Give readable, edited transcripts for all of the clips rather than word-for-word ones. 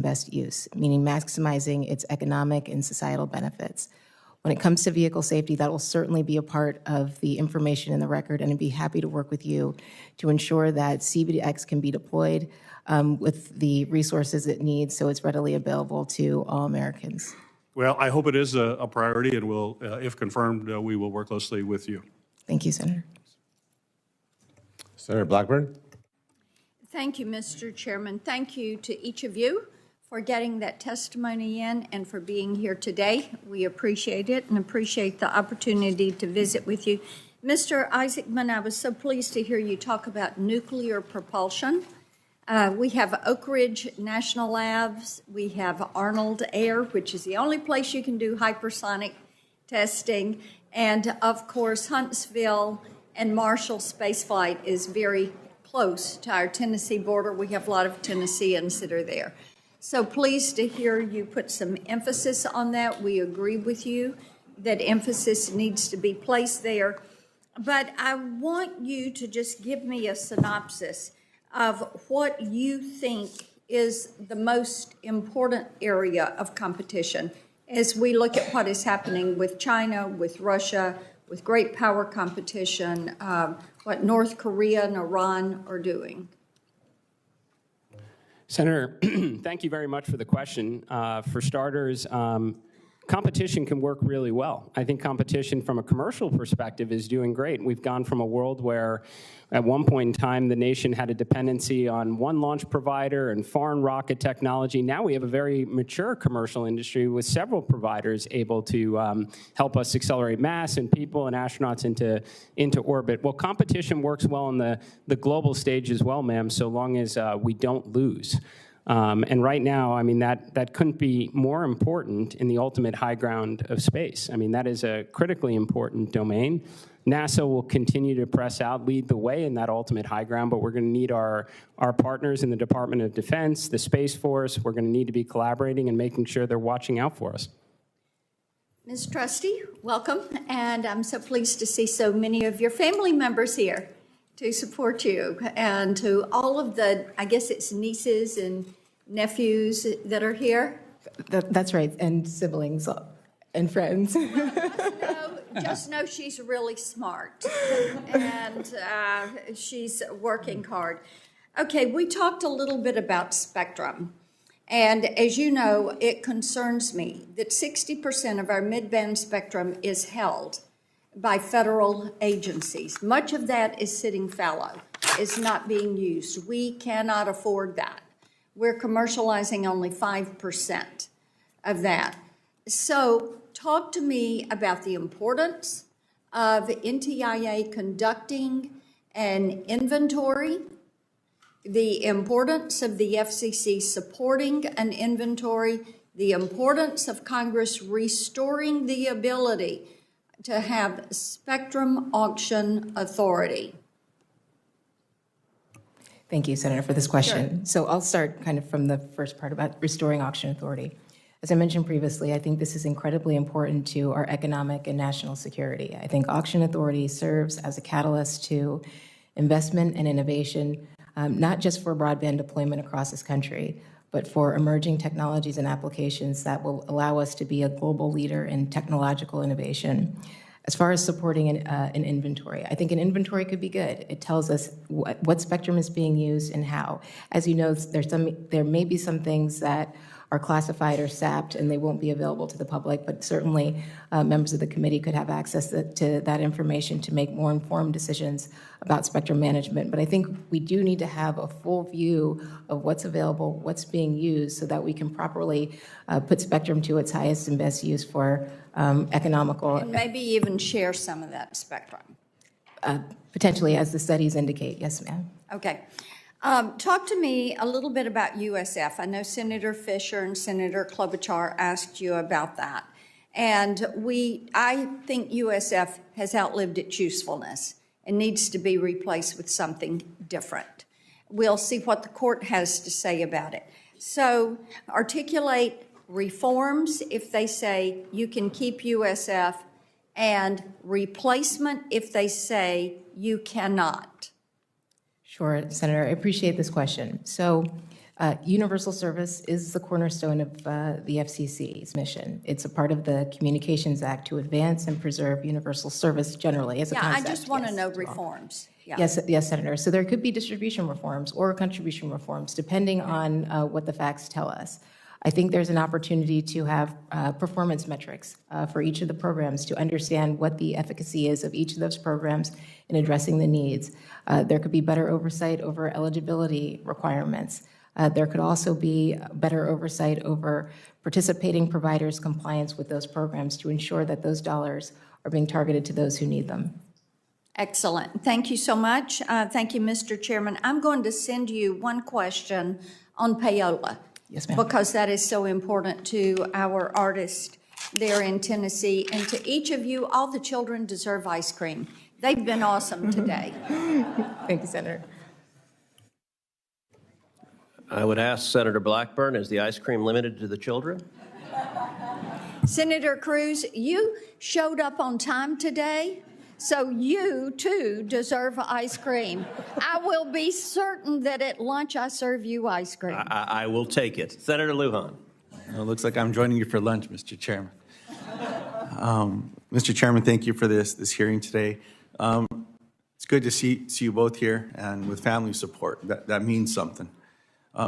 best use, meaning maximizing its economic and societal benefits. When it comes to vehicle safety, that will certainly be a part of the information in the record, and I'd be happy to work with you to ensure that CBDX can be deployed with the resources it needs so it's readily available to all Americans. Well, I hope it is a priority, and will, if confirmed, we will work closely with you. Thank you, Senator. Senator Blackburn. Thank you, Mr. Chairman. Thank you to each of you for getting that testimony in and for being here today. We appreciate it and appreciate the opportunity to visit with you. Mr. Isaacman, I was so pleased to hear you talk about nuclear propulsion. We have Oak Ridge National Labs. We have Arnold Air, which is the only place you can do hypersonic testing. And of course, Huntsville and Marshall Space Flight is very close to our Tennessee border. We have a lot of Tennesseans that are there. So pleased to hear you put some emphasis on that. We agree with you that emphasis needs to be placed there. But I want you to just give me a synopsis of what you think is the most important area of competition as we look at what is happening with China, with Russia, with great power competition, what North Korea and Iran are doing. Senator, thank you very much for the question. For starters, competition can work really well. I think competition from a commercial perspective is doing great. We've gone from a world where at one point in time the nation had a dependency on one launch provider and foreign rocket technology. Now we have a very mature commercial industry with several providers able to help us accelerate mass and people and astronauts into orbit. Well, competition works well on the global stage as well, ma'am, so long as we don't lose. And right now, I mean, that couldn't be more important in the ultimate high ground of space. I mean, that is a critically important domain. NASA will continue to press out, lead the way in that ultimate high ground, but we're going to need our partners in the Department of Defense, the Space Force. We're going to need to be collaborating and making sure they're watching out for us. Ms. Trustee, welcome. And I'm so pleased to see so many of your family members here to support you, and to all of the, I guess it's nieces and nephews that are here. That's right, and siblings and friends. Just know she's really smart, and she's working hard. Okay, we talked a little bit about spectrum, and as you know, it concerns me that 60% of our mid-band spectrum is held by federal agencies. Much of that is sitting fallow, is not being used. We cannot afford that. We're commercializing only 5% of that. So talk to me about the importance of NTIA conducting an inventory, the importance of the FCC supporting an inventory, the importance of Congress restoring the ability to have spectrum auction authority. Thank you, Senator, for this question. Sure. So I'll start kind of from the first part about restoring auction authority. As I mentioned previously, I think this is incredibly important to our economic and national security. I think auction authority serves as a catalyst to investment and innovation, not just for broadband deployment across this country, but for emerging technologies and applications that will allow us to be a global leader in technological innovation. As far as supporting an inventory, I think an inventory could be good. It tells us what spectrum is being used and how. As you know, there may be some things that are classified or SAP'd and they won't be available to the public, but certainly members of the committee could have access to that information to make more informed decisions about spectrum management. But I think we do need to have a full view of what's available, what's being used, so that we can properly put spectrum to its highest and best use for economical. And maybe even share some of that spectrum. Potentially, as the studies indicate. Yes, ma'am. Okay. Talk to me a little bit about USF. I know Senator Fisher and Senator Klobuchar asked you about that. And I think USF has outlived its usefulness and needs to be replaced with something different. We'll see what the court has to say about it. So articulate reforms if they say you can keep USF, and replacement if they say you cannot. Sure, Senator, I appreciate this question. So Universal service is the cornerstone of the FCC's mission. It's a part of the Communications Act to advance and preserve universal service generally as a Yeah, I concept. just want to yes, know as well. reforms. Yeah. Yes, Senator. So there could be distribution reforms or contribution reforms, depending on what the facts tell us. I think there's an opportunity to have performance metrics for each of the programs to understand what the efficacy is of each of those programs in addressing the needs. There could be better oversight over eligibility requirements. There could also be better oversight over participating providers' compliance with those programs to ensure that those dollars are being targeted to those who need them. Excellent. Thank you so much. Thank you, Mr. Chairman. I'm going to send you one question on payola. Yes, ma'am. Because that is so important to our artists there in Tennessee. And to each of you, all the children deserve ice cream. They've been awesome today. Thank you, Senator. I would ask Senator Blackburn, is the ice cream limited to the children? Senator Cruz, you showed up on time today, so you too deserve ice cream. I will be certain that at lunch I serve you ice cream. I will take it. Senator Lujan. Well, it looks like I'm joining you for lunch, Mr. Chairman. Mr. Chairman, thank you for this hearing today. It's good to see you both here and with family support. That means something.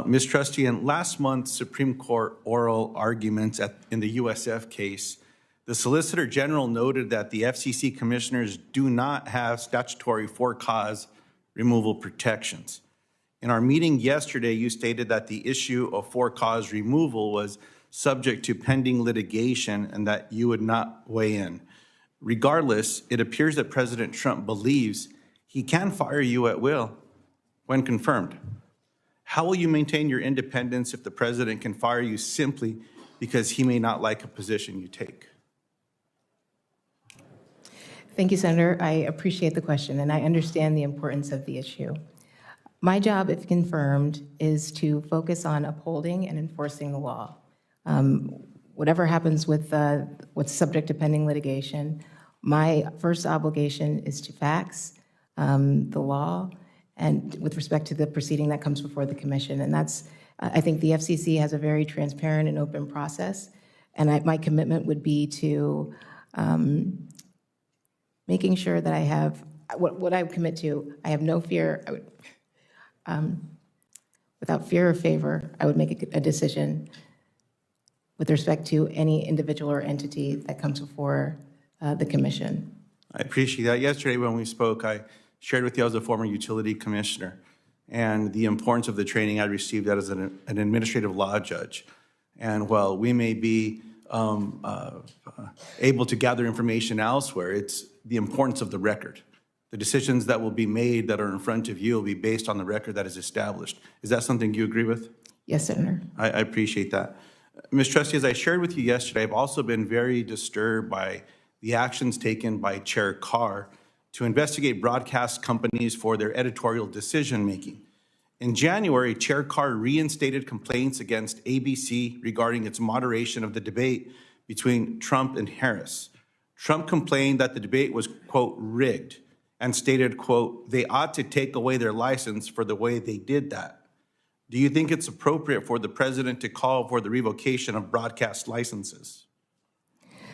Ms. Trustee, in last month's Supreme Court oral arguments in the USF case, the Solicitor General noted that the FCC commissioners do not have statutory for-cause removal protections. In our meeting yesterday, you stated that the issue of for-cause removal was subject to pending litigation and that you would not weigh in. Regardless, it appears that President Trump believes he can fire you at will when confirmed. How will you maintain your independence if the president can fire you simply because he may not like a position you take? Thank you, Senator. I appreciate the question, and I understand the importance of the issue. My job, if confirmed, is to focus on upholding and enforcing the law. Whatever happens with what's subject to pending litigation, my first obligation is to fax the law and with respect to the proceeding that comes before the commission. And that's, I think the FCC has a very transparent and open process. And my commitment would be to making sure that I have, what I would commit to, I have no fear, without fear or favor, I would make a decision with respect to any individual or entity that comes before the commission. I appreciate that. Yesterday when we spoke, I shared with you I was a former utility commissioner and the importance of the training I received as an administrative law judge. And while we may be able to gather information elsewhere, it's the importance of the record. The decisions that will be made that are in front of you will be based on the record that is established. Is that something you agree with? Yes, Senator. I appreciate that. Ms. Trustee, as I shared with you yesterday, I've also been very disturbed by the actions taken by Chair Carr to investigate broadcast companies for their editorial decision-making. In January, Chair Carr reinstated complaints against ABC regarding its moderation of the debate between Trump and Harris. Trump complained that the debate was, quote, rigged, and stated, quote, they ought to take away their license for the way they did that. Do you think it's appropriate for the president to call for the revocation of broadcast licenses?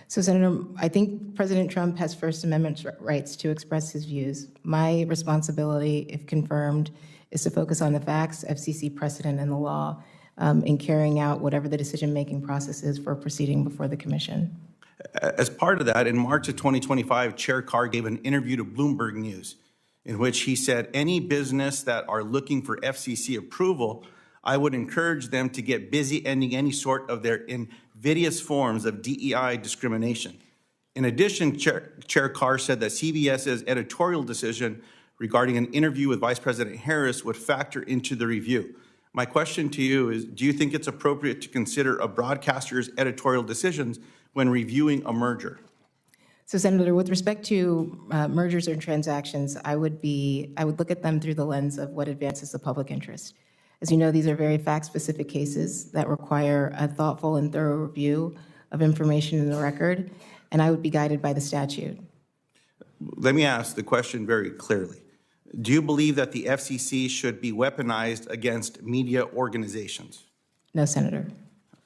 So, Senator, I think President Trump has First Amendment rights to express his views. My responsibility, if confirmed, is to focus on the facts, FCC precedent, and the law in carrying out whatever the decision-making process is for proceeding before the commission. As part of that, in March of 2025, Chair Carr gave an interview to Bloomberg News in which he said, any business that are looking for FCC approval, I would encourage them to get busy ending any sort of their invidious forms of DEI discrimination. In addition, Chair Carr said that CBS's editorial decision regarding an interview with Vice President Harris would factor into the review. My question to you is, do you think it's appropriate to consider a broadcaster's editorial decisions when reviewing a merger? So, Senator, with respect to mergers or transactions, I would look at them through the lens of what advances the public interest. As you know, these are very fact-specific cases that require a thoughtful and thorough review of information in the record, and I would be guided by the statute. Let me ask the question very clearly. Do you believe that the FCC should be weaponized against media organizations? No, Senator.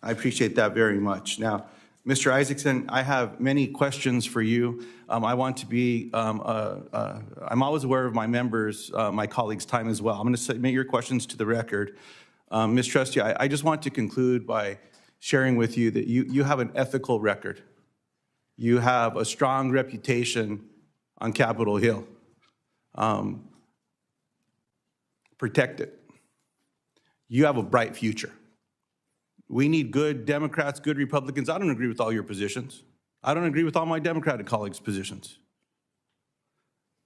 I appreciate that very much. Now, Mr. Isaacman, I have many questions for you. I want to be, I'm always aware of my members, my colleagues' time as well. I'm going to submit your questions to the record. Ms. Trustee, I just want to conclude by sharing with you that you have an ethical record. You have a strong reputation on Capitol Hill. Protect it. You have a bright future. We need good Democrats, good Republicans. I don't agree with all your positions. I don't agree with all my Democratic colleagues' positions.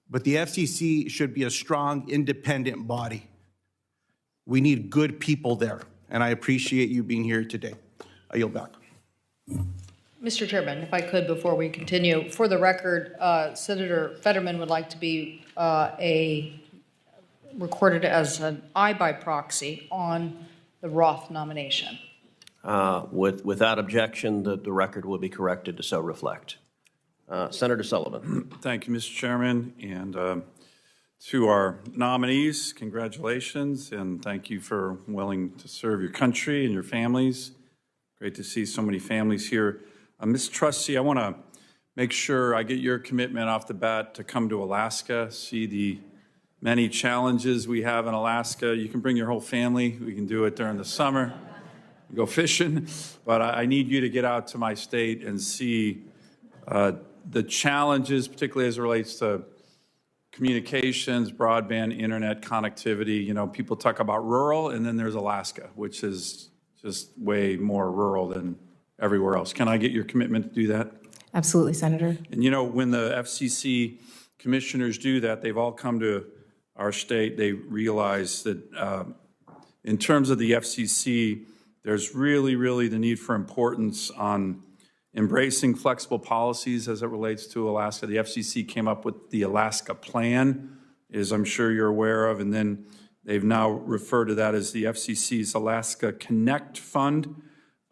But the FCC should be a strong, independent body. We need good people there, and I appreciate you being here today. I yield back. Mr. Chairman, if I could, before we continue, for the record, Senator Fetterman would like to be recorded as an aye by proxy on the Roth nomination. Without objection, the record will be corrected to so reflect. Senator Sullivan. Thank you, Mr. Chairman, and to our nominees, congratulations, and thank you for willing to serve your country and your families. Great to see so many families here. Ms. Trustee, I want to make sure I get your commitment off the bat to come to Alaska, see the many challenges we have in Alaska. You can bring your whole family. We can do it during the summer, go fishing, but I need you to get out to my state and see the challenges, particularly as it relates to communications, broadband, internet connectivity. You know, people talk about rural, and then there's Alaska, which is just way more rural than everywhere else. Can I get your commitment to do that? Absolutely, Senator. And you know, when the FCC commissioners do that, they've all come to our state. They realize that in terms of the FCC, there's really the need for importance on embracing flexible policies as it relates to Alaska. The FCC came up with the Alaska Plan, as I'm sure you're aware of, and then they've now referred to that as the FCC's Alaska Connect Fund.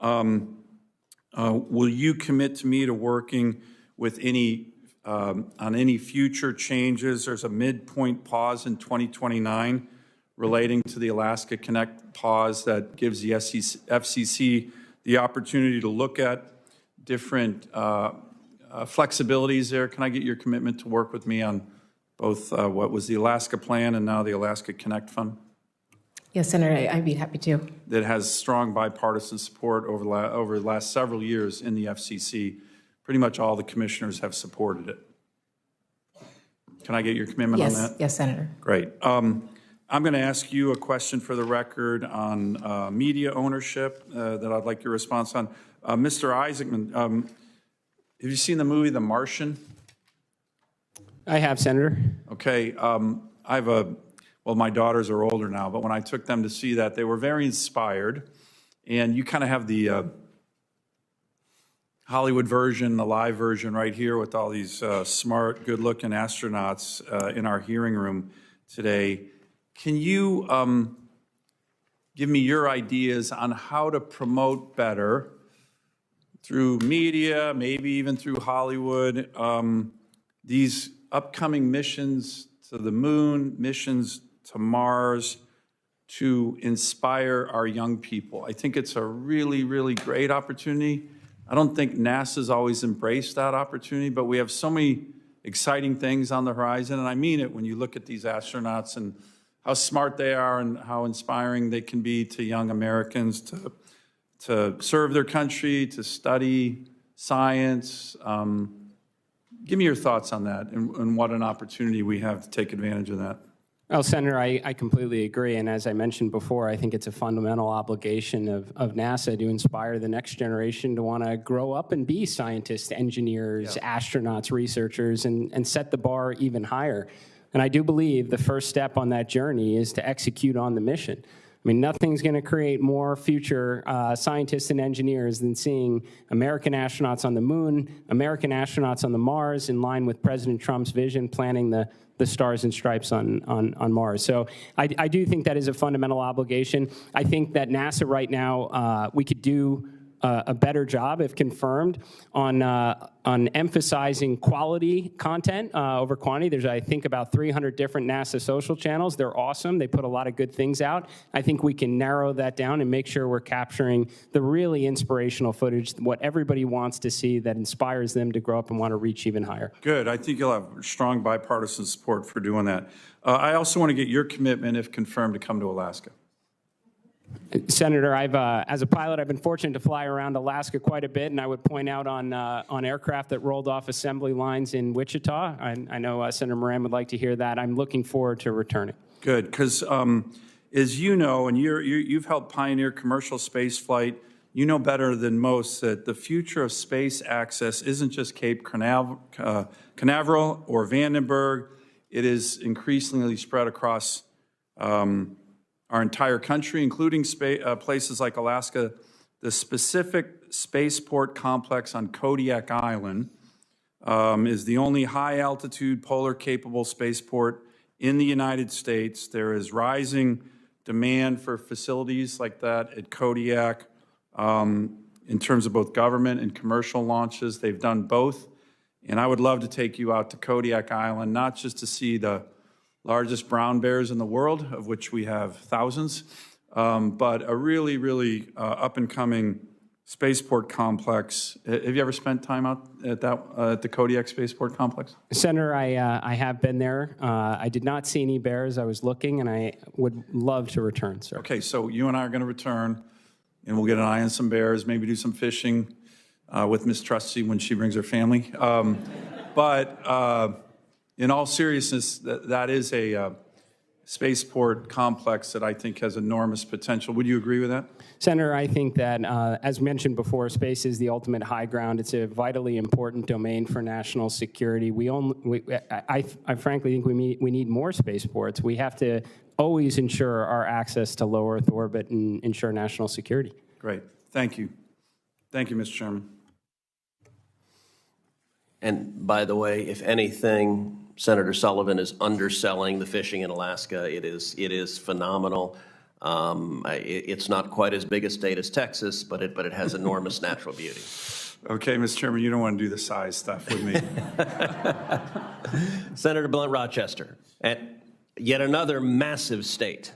Will you commit to me to working with any on any future changes? There's a midpoint pause in 2029 relating to the Alaska Connect pause that gives the FCC the opportunity to look at different flexibilities there. Can I get your commitment to work with me on both what was the Alaska Plan and now the Alaska Connect Fund? Yes, Senator, I'd be happy to. That has strong bipartisan support over the last several years in the FCC. Pretty much all the commissioners have supported it. Can I get your commitment on that? Yes, Senator. Great. I'm going to ask you a question for the record on media ownership that I'd like your response on. Mr. Isaacman, have you seen the movie The Martian? I have, Senator. Okay. I have well, my daughters are older now, but when I took them to see that, they were very inspired. And you kind of have the Hollywood version, the live version right here with all these smart, good-looking astronauts in our hearing room today. Can you give me your ideas on how to promote better through media, maybe even through Hollywood, these upcoming missions to the moon, missions to Mars, to inspire our young people? I think it's a really great opportunity. I don't think NASA's always embraced that opportunity, but we have so many exciting things on the horizon, and I mean it when you look at these astronauts and how smart they are and how inspiring they can be to young Americans to serve their country, to study science. Give me your thoughts on that and what an opportunity we have to take advantage of that. Well, Senator, I completely agree. And as I mentioned before, I think it's a fundamental obligation of NASA to inspire the next generation to want to grow up and be scientists, engineers, astronauts, researchers, and set the bar even higher. And I do believe the first step on that journey is to execute on the mission. I mean, nothing's going to create more future scientists and engineers than seeing American astronauts on the moon, American astronauts on the Mars, in line with President Trump's vision, planting the stars and stripes on Mars. So I do think that is a fundamental obligation. I think that NASA right now, we could do a better job, if confirmed, on emphasizing quality content over quantity. There's, I think, about 300 different NASA social channels. They're awesome. They put a lot of good things out. I think we can narrow that down and make sure we're capturing the really inspirational footage, what everybody wants to see that inspires them to grow up and want to reach even higher. Good. I think you'll have strong bipartisan support for doing that. I also want to get your commitment, if confirmed, to come to Alaska. Senator, as a pilot, I've been fortunate to fly around Alaska quite a bit, and I would point out on aircraft that rolled off assembly lines in Wichita. I know Senator Moran would like to hear that. I'm looking forward to returning. Good, because as you know, and you've helped pioneer commercial space flight, you know better than most that the future of space access isn't just Cape Canaveral or Vandenberg. It is increasingly spread across our entire country, including places like Alaska. The specific spaceport complex on Kodiak Island is the only high-altitude polar-capable spaceport in the United States. There is rising demand for facilities like that at Kodiak in terms of both government and commercial launches. They've done both, and I would love to take you out to Kodiak Island, not just to see the largest brown bears in the world, of which we have thousands, but a really, really up-and-coming spaceport complex. Have you ever spent time out at the Kodiak Spaceport Complex? Senator, I have been there. I did not see any bears. I was looking, and I would love to return, sir. Okay, so you and I are going to return, and we'll get an eye on some bears, maybe do some fishing with Miss Trusty when she brings her family. But in all seriousness, that is a spaceport complex that I think has enormous potential. Would you agree with that? Senator, I think that, as mentioned before, space is the ultimate high ground. It's a vitally important domain for national security. I frankly think we need more spaceports. We have to always ensure our access to low Earth orbit and ensure national security. Great. Thank you. Thank you, Mr. Chairman. And by the way, if anything, Senator Sullivan is underselling the fishing in Alaska. It is phenomenal. It's not quite as big a state as Texas, but it has enormous natural beauty. Okay, Mr. Chairman, you don't want to do the size stuff with me. Senator Blunt Rochester, at yet another massive state.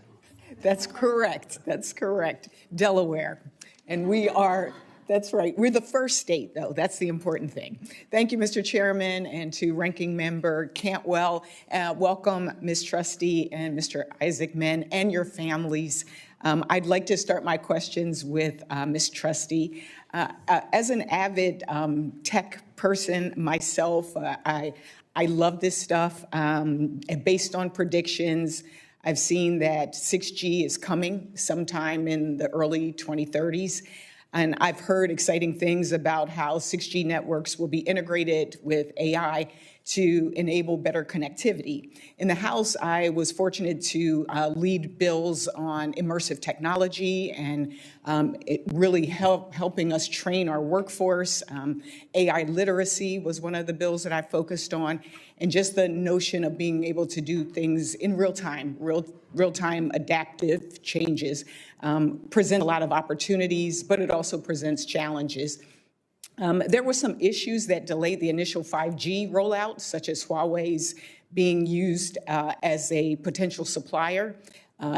That's correct. That's correct. Delaware. And we are, that's right. We're the first state, though. That's the important thing. Thank you, Mr. Chairman, and to Ranking Member Cantwell. Welcome, Ms. Trustee and Mr. Isaacman and your families. I'd like to start my questions with Ms. Trustee. As an avid tech person myself, I love this stuff. Based on predictions, I've seen that 6G is coming sometime in the early 2030s. And I've heard exciting things about how 6G networks will be integrated with AI to enable better connectivity. In the House, I was fortunate to lead bills on immersive technology and it really helping us train our workforce. AI literacy was one of the bills that I focused on, and just the notion of being able to do things in real time adaptive changes present a lot of opportunities, but it also presents challenges. There were some issues that delayed the initial 5G rollout, such as Huawei's being used as a potential supplier,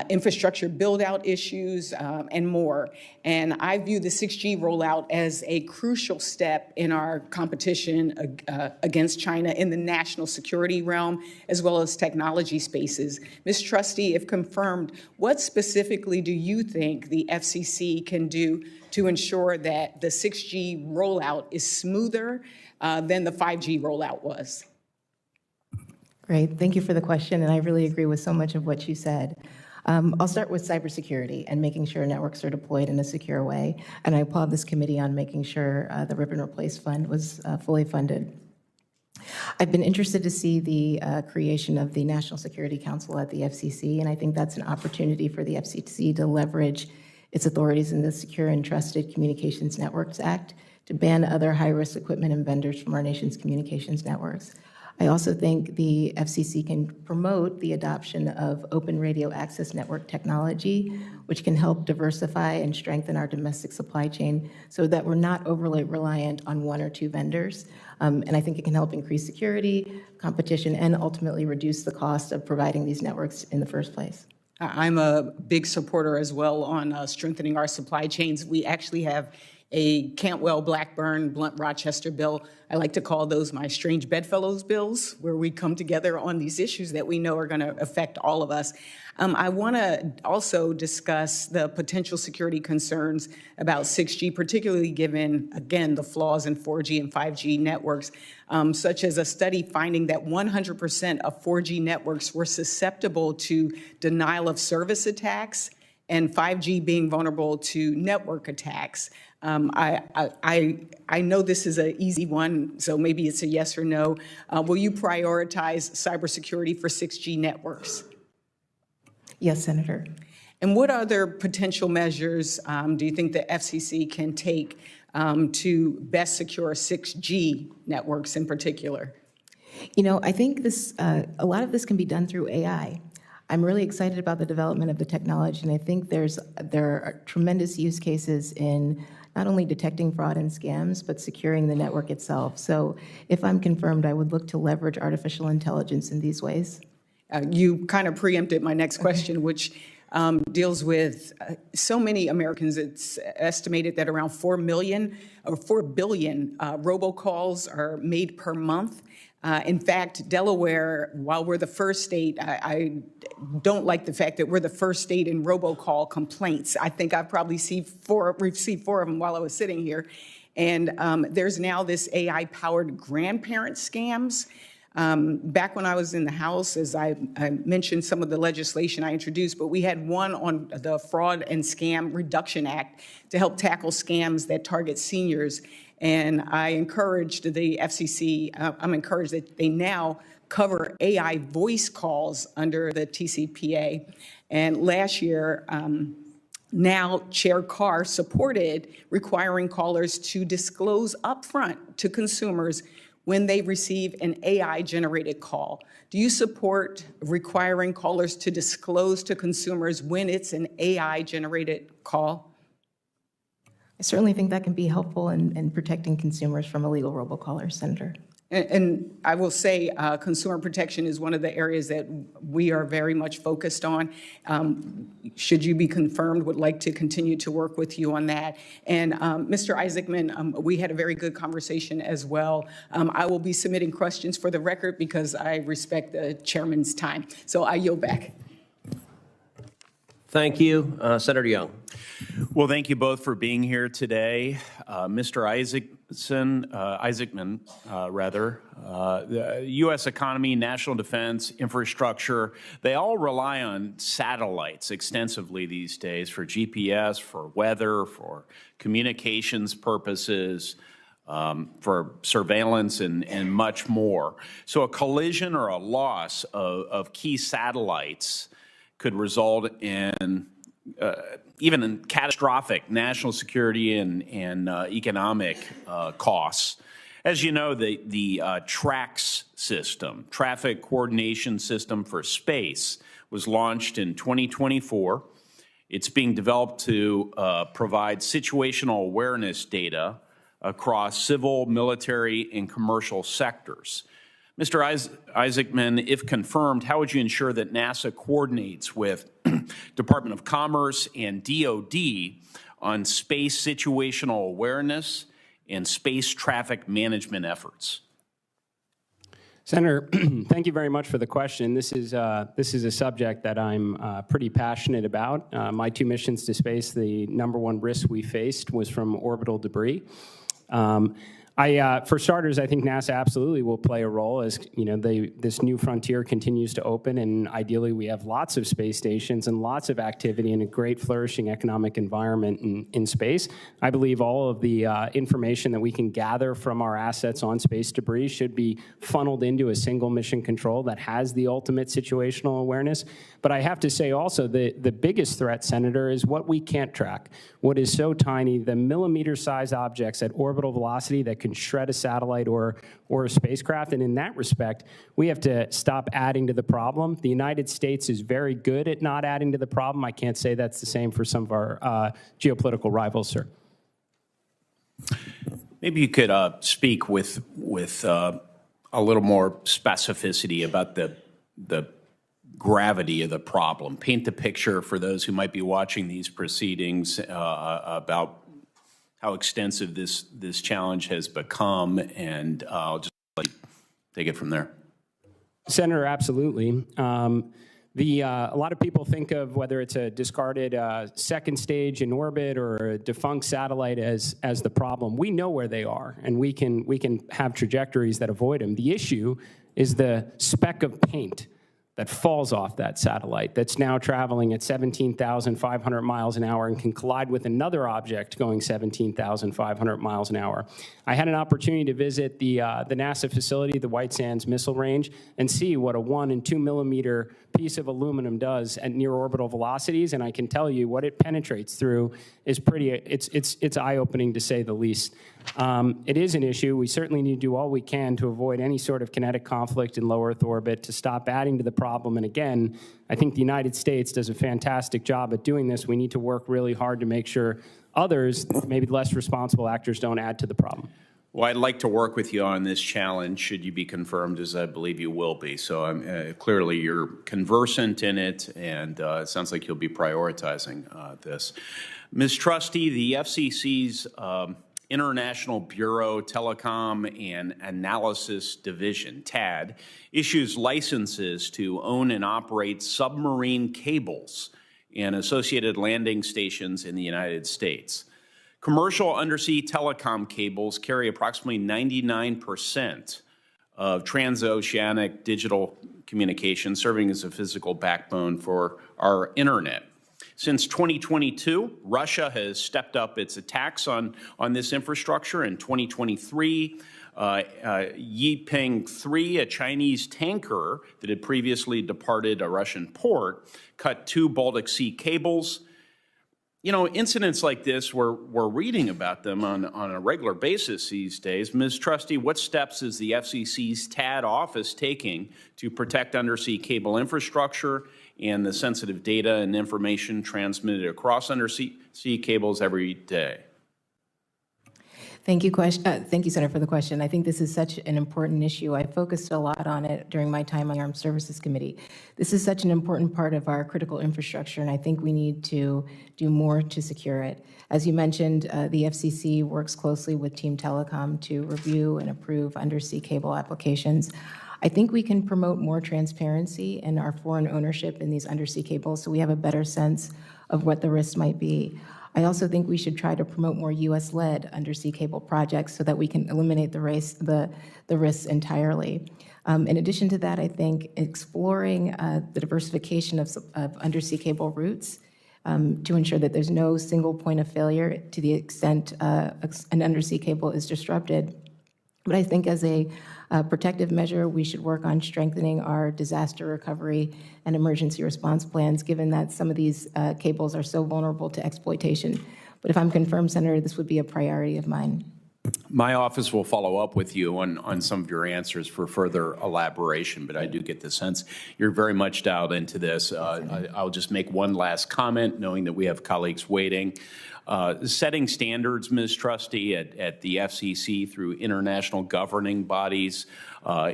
infrastructure build-out issues, and more. And I view the 6G rollout as a crucial step in our competition against China in the national security realm, as well as technology spaces. Ms. Trustee, if confirmed, what specifically do you think the FCC can do to ensure that the 6G rollout is smoother than the 5G rollout was? Great. Thank you for the question, and I really agree with so much of what you said. I'll start with cybersecurity and making sure networks are deployed in a secure way. And I applaud this committee on making sure the Rip and Replace Fund was fully funded. I've been interested to see the creation of the National Security Council at the FCC, and I think that's an opportunity for the FCC to leverage its authorities in the Secure and Trusted Communications Networks Act to ban other high-risk equipment and vendors from our nation's communications networks. I also think the FCC can promote the adoption of open radio access network technology, which can help diversify and strengthen our domestic supply chain so that we're not overly reliant on one or two vendors. And I think it can help increase security, competition, and ultimately reduce the cost of providing these networks in the first place. I'm a big supporter as well on strengthening our supply chains. We actually have a Cantwell, Blackburn, Blunt, Rochester bill. I like to call those my strange bedfellows bills, where we come together on these issues that we know are going to affect all of us. I want to also discuss the potential security concerns about 6G, particularly given, again, the flaws in 4G and 5G networks, such as a study finding that 100% of 4G networks were susceptible to denial of service attacks, and 5G being vulnerable to network attacks. I know this is an easy one, so maybe it's a yes or no. Will you prioritize cybersecurity for 6G networks? Yes, Senator. And what other potential measures do you think the FCC can take to best secure 6G networks in particular? You know, I think this, a lot of this can be done through AI. I'm really excited about the development of the technology, and I think there are tremendous use cases in not only detecting fraud and scams, but securing the network itself. So if I'm confirmed, I would look to leverage artificial intelligence in these ways. You kind of preempted my next question, which deals with so many Americans. It's estimated that around 4 million or 4 billion robocalls are made per month. In fact, Delaware, while we're the first state, I don't like the fact that we're the first state in robocall complaints. I think I've probably received 4 of them while I was sitting here. And there's now this AI-powered grandparent scams. Back when I was in the House, as I mentioned some of the legislation I introduced, but we had one on the Fraud and Scam Reduction Act to help tackle scams that target seniors. And I encouraged the FCC, I'm encouraged that they now cover AI voice calls under the TCPA. And last year, now Chair Carr supported requiring callers to disclose upfront to consumers when they receive an AI-generated call. Do you support requiring callers to disclose to consumers when it's an AI-generated call? I certainly think that can be helpful in protecting consumers from illegal robocallers, Senator. And I will say consumer protection is one of the areas that we are very much focused on. Should you be confirmed, would like to continue to work with you on that. And Mr. Isaacman, we had a very good conversation as well. I will be submitting questions for the record because I respect the chairman's time. So I yield back. Thank you. Senator Young. Well, thank you both for being here today. Mr. Isaacman, the U.S. economy, national defense, infrastructure, they all rely on satellites extensively these days for GPS, for weather, for communications purposes, for surveillance and much more. So a collision or a loss of key satellites could result in even in catastrophic national security and economic costs. As you know, the TRACS system, Traffic Coordination System for Space, was launched in 2024. It's being developed to provide situational awareness data across civil, military, and commercial sectors. Mr. Isaacman, if confirmed, how would you ensure that NASA coordinates with Department of Commerce and DOD on space situational awareness and space traffic management efforts? Senator, thank you very much for the question. This is a subject that I'm pretty passionate about. My 2 missions to space, the #1 risk we faced was from orbital debris. For starters, I think NASA absolutely will play a role as this new frontier continues to open, and ideally we have lots of space stations and lots of activity and a great flourishing economic environment in space. I believe all of the information that we can gather from our assets on space debris should be funneled into a single mission control that has the ultimate situational awareness. But I have to say also the biggest threat, Senator, is what we can't track. What is so tiny, the millimeter-sized objects at orbital velocity that can shred a satellite or a spacecraft. And in that respect, we have to stop adding to the problem. The United States is very good at not adding to the problem. I can't say that's the same for some of our geopolitical rivals, sir. Maybe you could speak with a little more specificity about the gravity of the problem. Paint the picture for those who might be watching these proceedings about how extensive this challenge has become, and I'll just let you take it from there. Senator, absolutely. A lot of people think of whether it's a discarded second stage in orbit or a defunct satellite as the problem. We know where they are, and we can have trajectories that avoid them. The issue is the speck of paint that falls off that satellite that's now traveling at 17,500 miles an hour and can collide with another object going 17,500 miles an hour. I had an opportunity to visit the NASA facility, the White Sands Missile Range, and see what a 1 and 2 millimeter piece of aluminum does at near orbital velocities, and I can tell you what it penetrates through is it's eye-opening to say the least. It is an issue. We certainly need to do all we can to avoid any sort of kinetic conflict in low Earth orbit, to stop adding to the problem. And again, I think the United States does a fantastic job at doing this. We need to work really hard to make sure others, maybe less responsible actors, don't add to the problem. Well, I'd like to work with you on this challenge, should you be confirmed, as I believe you will be. So clearly you're conversant in it, and it sounds like you'll be prioritizing this. Ms. Trusty, the FCC's International Bureau Telecom and Analysis Division, TAD, issues licenses to own and operate submarine cables and associated landing stations in the United States. Commercial undersea telecom cables carry approximately 99% of transoceanic digital communication, serving as a physical backbone for our internet. Since 2022, Russia has stepped up its attacks on this infrastructure. In 2023, Yiping 3, a Chinese tanker that had previously departed a Russian port, cut 2 Baltic Sea cables. You know, incidents like this, we're reading about them on a regular basis these days. Ms. Trusty, what steps is the FCC's TAD office taking to protect undersea cable infrastructure and the sensitive data and information transmitted across undersea cables every day? Thank you, Senator, for the question. I think this is such an important issue. I focused a lot on it during my time on the Armed Services Committee. This is such an important part of our critical infrastructure, and I think we need to do more to secure it. As you mentioned, the FCC works closely with Team Telecom to review and approve undersea cable applications. I think we can promote more transparency in our foreign ownership in these undersea cables so we have a better sense of what the risks might be. I also think we should try to promote more U.S.-led undersea cable projects so that we can eliminate the risks entirely. In addition to that, I think exploring the diversification of undersea cable routes to ensure that there's no single point of failure to the extent an undersea cable is disrupted. But I think as a protective measure, we should work on strengthening our disaster recovery and emergency response plans, given that some of these cables are so vulnerable to exploitation. But if I'm confirmed, Senator, this would be a priority of mine. My office will follow up with you on some of your answers for further elaboration, but I do get the sense you're very much dialed into this. I'll just make one last comment, knowing that we have colleagues waiting. Setting standards, Ms. Trusty, at the FCC through international governing bodies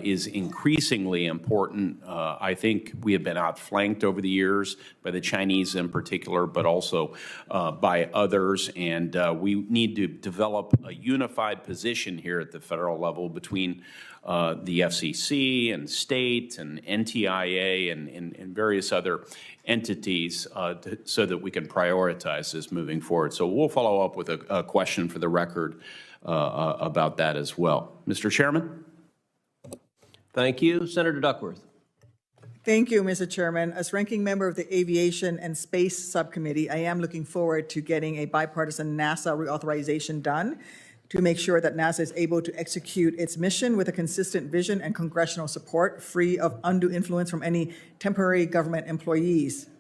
is increasingly important. I think we have been outflanked over the years by the Chinese in particular, but also by others, and we need to develop a unified position here at the federal level between the FCC and state and NTIA and various other entities so that we can prioritize this moving forward. So we'll follow up with a question for the record about that as well. Mr. Chairman? Thank you. Senator Duckworth. Thank you, Mr. Chairman. As ranking member of the Aviation and Space Subcommittee, I am looking forward to getting a bipartisan NASA reauthorization done to make sure that NASA is able to execute its mission with a consistent vision and congressional support, free of undue influence from any temporary government employees.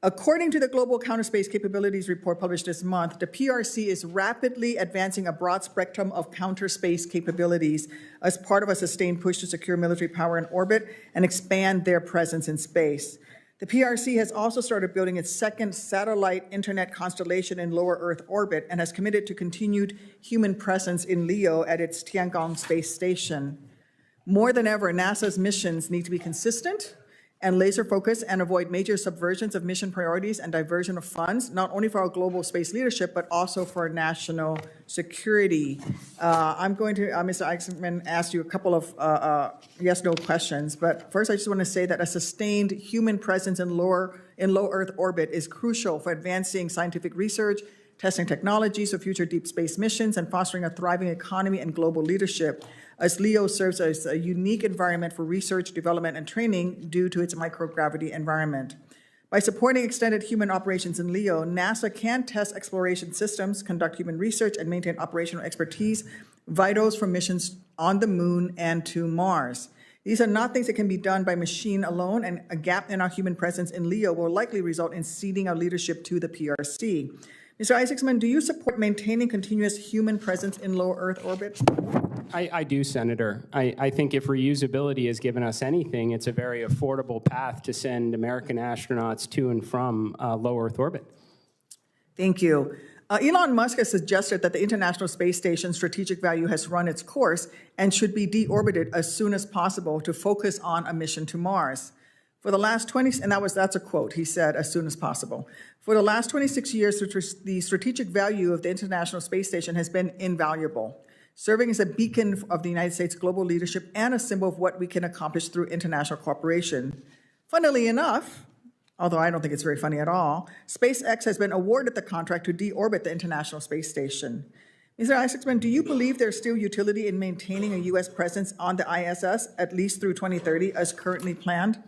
According to the Global Counterspace Capabilities Report published this month, the PRC is rapidly advancing a broad spectrum of counterspace capabilities as part of a sustained push to secure military power in orbit and expand their presence in space. The PRC has also started building its second satellite internet constellation in lower Earth orbit and has committed to continued human presence in LEO at its Tiangong space station. More than ever, NASA's missions need to be consistent and laser-focused and avoid major subversions of mission priorities and diversion of funds, not only for our global space leadership, but also for national security. I'm going to, Mr. Isaacman, ask you a couple of yes-no questions, but first I just want to say that a sustained human presence in low Earth orbit is crucial for advancing scientific research, testing technologies for future deep space missions, and fostering a thriving economy and global leadership, as LEO serves as a unique environment for research, development, and training due to its microgravity environment. By supporting extended human operations in LEO, NASA can test exploration systems, conduct human research, and maintain operational expertise, vitals for missions on the Moon and to Mars. These are not things that can be done by machine alone, and a gap in our human presence in LEO will likely result in ceding our leadership to the PRC. Mr. Isaacman, do you support maintaining continuous human presence in low Earth orbit? I do, Senator. I think if reusability has given us anything, it's a very affordable path to send American astronauts to and from low Earth orbit. Thank you. Elon Musk has suggested that the International Space Station's strategic value has run its course and should be deorbited as soon as possible to focus on a mission to Mars. For the last 20, and that's a quote, he said, as soon as possible. For the last 26 years, the strategic value of the International Space Station has been invaluable, serving as a beacon of the United States global leadership and a symbol of what we can accomplish through international cooperation. Funnily enough, although I don't think it's very funny at all, SpaceX has been awarded the contract to deorbit the International Space Station. Mr. Isaacman, do you believe there's still utility in maintaining a U.S. presence on the ISS at least through 2030 as currently planned?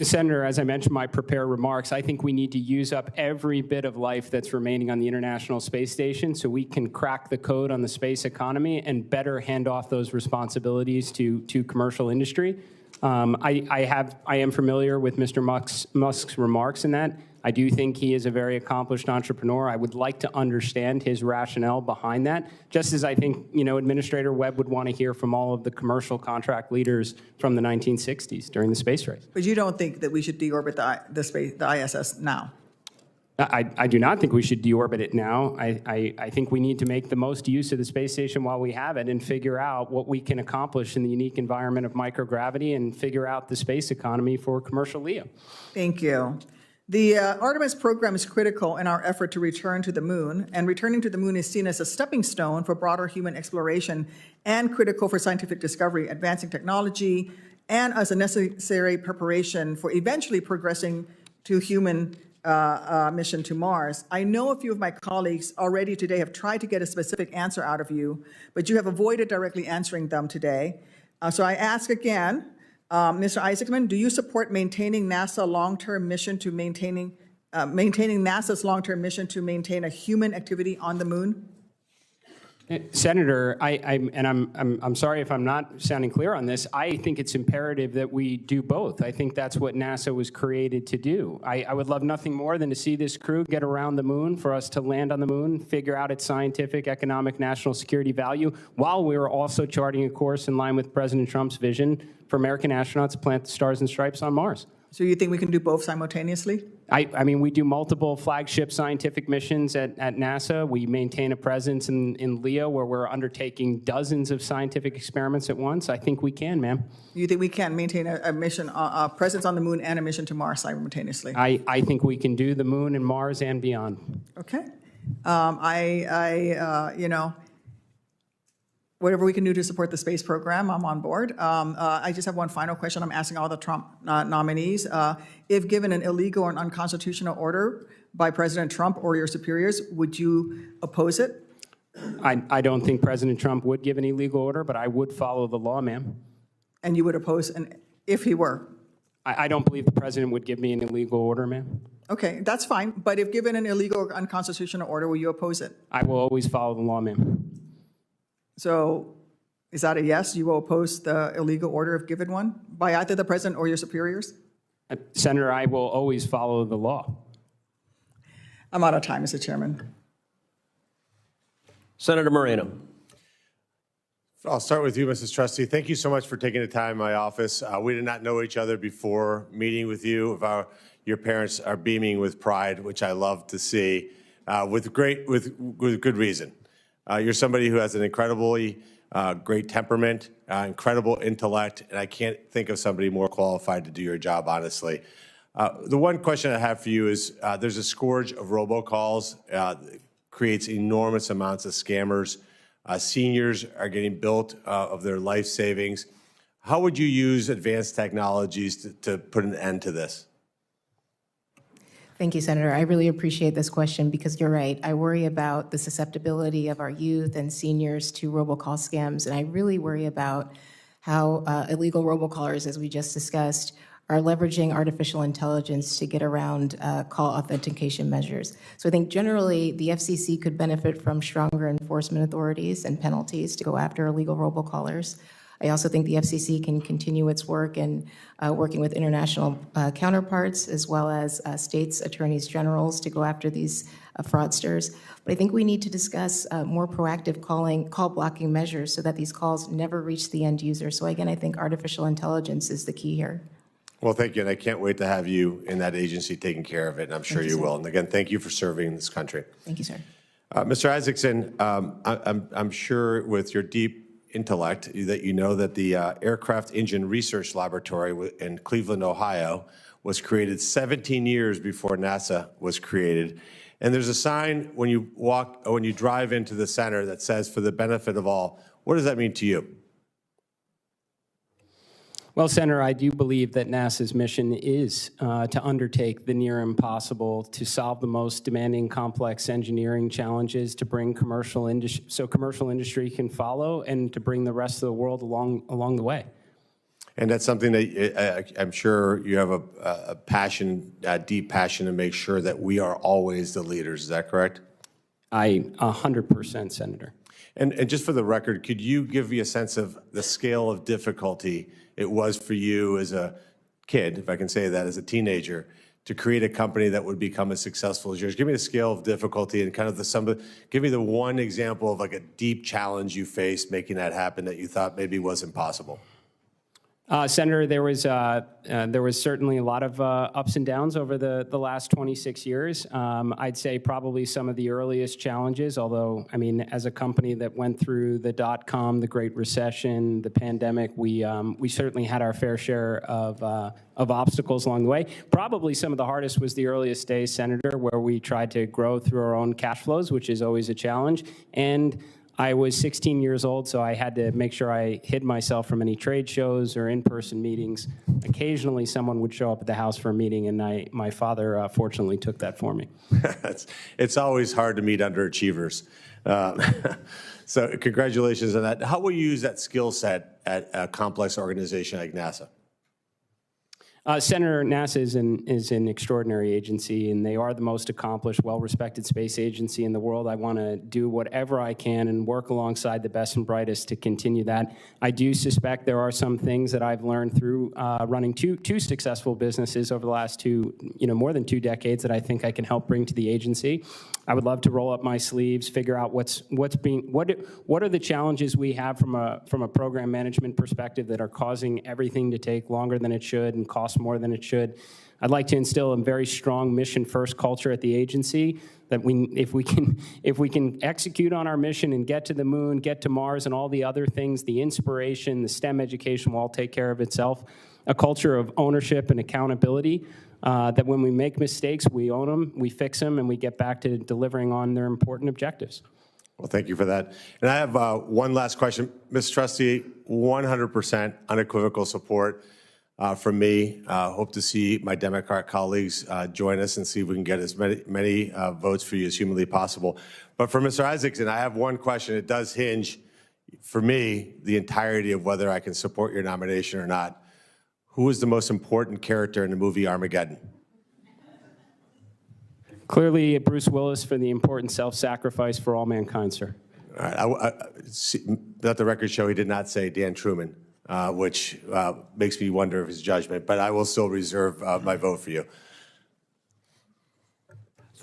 Senator, as I mentioned in my prepared remarks, I think we need to use up every bit of life that's remaining on the International Space Station so we can crack the code on the space economy and better hand off those responsibilities to commercial industry. I am familiar with Mr. Musk's remarks in that. I do think he is a very accomplished entrepreneur. I would like to understand his rationale behind that, just as I think, Administrator Webb would want to hear from all of the commercial contract leaders from the 1960s during the space race. But you don't think that we should deorbit the ISS now? I do not think we should deorbit it now. I think we need to make the most use of the space station while we have it and figure out what we can accomplish in the unique environment of microgravity and figure out the space economy for commercial LEO. Thank you. The Artemis program is critical in our effort to return to the Moon, and returning to the Moon is seen as a stepping stone for broader human exploration and critical for scientific discovery, advancing technology, and as a necessary preparation for eventually progressing to human mission to Mars. I know a few of my colleagues already today have tried to get a specific answer out of you, but you have avoided directly answering them today. So I ask again, Mr. Isaacman, do you support maintaining NASA's long-term mission to maintain a human activity on the Moon? Senator, I'm sorry if I'm not sounding clear on this. I think it's imperative that we do both. I think that's what NASA was created to do. I would love nothing more than to see this crew get around the Moon, for us to land on the Moon, figure out its scientific, economic, national security value, while we're also charting a course in line with President Trump's vision for American astronauts to plant the stars and stripes on Mars. So you think we can do both simultaneously? I mean, we do multiple flagship scientific missions at NASA. We maintain a presence in LEO where we're undertaking dozens of scientific experiments at once. I think we can, ma'am. You think we can maintain a mission, a presence on the Moon and a mission to Mars simultaneously? I think we can do the Moon and Mars and beyond. Okay. Whatever we can do to support the space program, I'm on board. I just have one final question I'm asking all the Trump nominees. If given an illegal or an unconstitutional order by President Trump or your superiors, would you oppose it? I don't think President Trump would give an illegal order, but I would follow the law, ma'am. And you would oppose, if he were? I don't believe the president would give me an illegal order, ma'am. Okay, that's fine. But if given an illegal or unconstitutional order, will you oppose it? I will always follow the law, ma'am. So is that a yes? You will oppose the illegal order if given one by either the president or your superiors? Senator, I will always follow the law. I'm out of time, Mr. Chairman. Senator Moreno. I'll start with you, Mrs. Trustee. Thank you so much for taking the time in my office. We did not know each other before meeting with you. Your parents are beaming with pride, which I love to see, with good reason. You're somebody who has an incredibly great temperament, incredible intellect, and I can't think of somebody more qualified to do your job, honestly. The one question I have for you is there's a scourge of robocalls, creates enormous amounts of scammers. Seniors are getting built of their life savings. How would you use advanced technologies to put an end to this? Thank you, Senator. I really appreciate this question because you're right. I worry about the susceptibility of our youth and seniors to robocall scams, and I really worry about how illegal robocallers, as we just discussed, are leveraging artificial intelligence to get around call authentication measures. So I think generally the FCC could benefit from stronger enforcement authorities and penalties to go after illegal robocallers. I also think the FCC can continue its work in working with international counterparts as well as states' attorneys generals to go after these fraudsters. But I think we need to discuss more proactive call blocking measures so that these calls never reach the end user. So again, I think artificial intelligence is the key here. Well, thank you, and I can't wait to have you in that agency taking care of it, and I'm sure you will. And again, thank you for serving this country. Thank you, sir. Mr. Isaacman, I'm sure with your deep intellect that you know that the Aircraft Engine Research Laboratory in Cleveland, Ohio, was created 17 years before NASA was created. And there's a sign when you drive into the center that says, "For the benefit of all." What does that mean to you? Well, Senator, I do believe that NASA's mission is to undertake the near impossible, to solve the most demanding, complex engineering challenges, to bring commercial industry can follow, and to bring the rest of the world along the way. And that's something that I'm sure you have a passion, a deep passion to make sure that we are always the leaders. Is that correct? 100%, Senator. And just for the record, could you give me a sense of the scale of difficulty it was for you as a kid, if I can say that, as a teenager, to create a company that would become as successful as yours? Give me the scale of difficulty and kind of give me the one example of like a deep challenge you faced making that happen that you thought maybe was impossible. Senator, there was certainly a lot of ups and downs over the last 26 years. I'd say probably some of the earliest challenges, although, I mean, as a company that went through the .com, the Great Recession, the pandemic, we certainly had our fair share of obstacles along the way. Probably some of the hardest was the earliest days, Senator, where we tried to grow through our own cash flows, which is always a challenge. And I was 16 years old, so I had to make sure I hid myself from any trade shows or in-person meetings. Occasionally, someone would show up at the house for a meeting, and my father fortunately took that for me. It's always hard to meet underachievers. So congratulations on that. How will you use that skill set at a complex organization like NASA? Senator, NASA is an extraordinary agency, and they are the most accomplished, well-respected space agency in the world. I want to do whatever I can and work alongside the best and brightest to continue that. I do suspect there are some things that I've learned through running two successful businesses over the last more than 2 decades that I think I can help bring to the agency. I would love to roll up my sleeves, figure out what are the challenges we have from a program management perspective that are causing everything to take longer than it should and cost more than it should. I'd like to instill a very strong mission-first culture at the agency that if we can execute on our mission and get to the moon, get to Mars, and all the other things, the inspiration, the STEM education will all take care of itself. A culture of ownership and accountability. That when we make mistakes, we own them, we fix them, and we get back to delivering on their important objectives. Well, thank you for that. And I have one last question. Ms. Trustee, 100% unequivocal support from me. Hope to see my Democrat colleagues join us and see if we can get as many votes for you as humanly possible. But for Mr. Isaacman, I have one question. It does hinge, for me, the entirety of whether I can support your nomination or not. Who is the most important character in the movie Armageddon? Clearly, Bruce Willis for the important self-sacrifice for all mankind, sir. All right. Let the record show he did not say Dan Truman, which makes me wonder of his judgment, but I will still reserve my vote for you.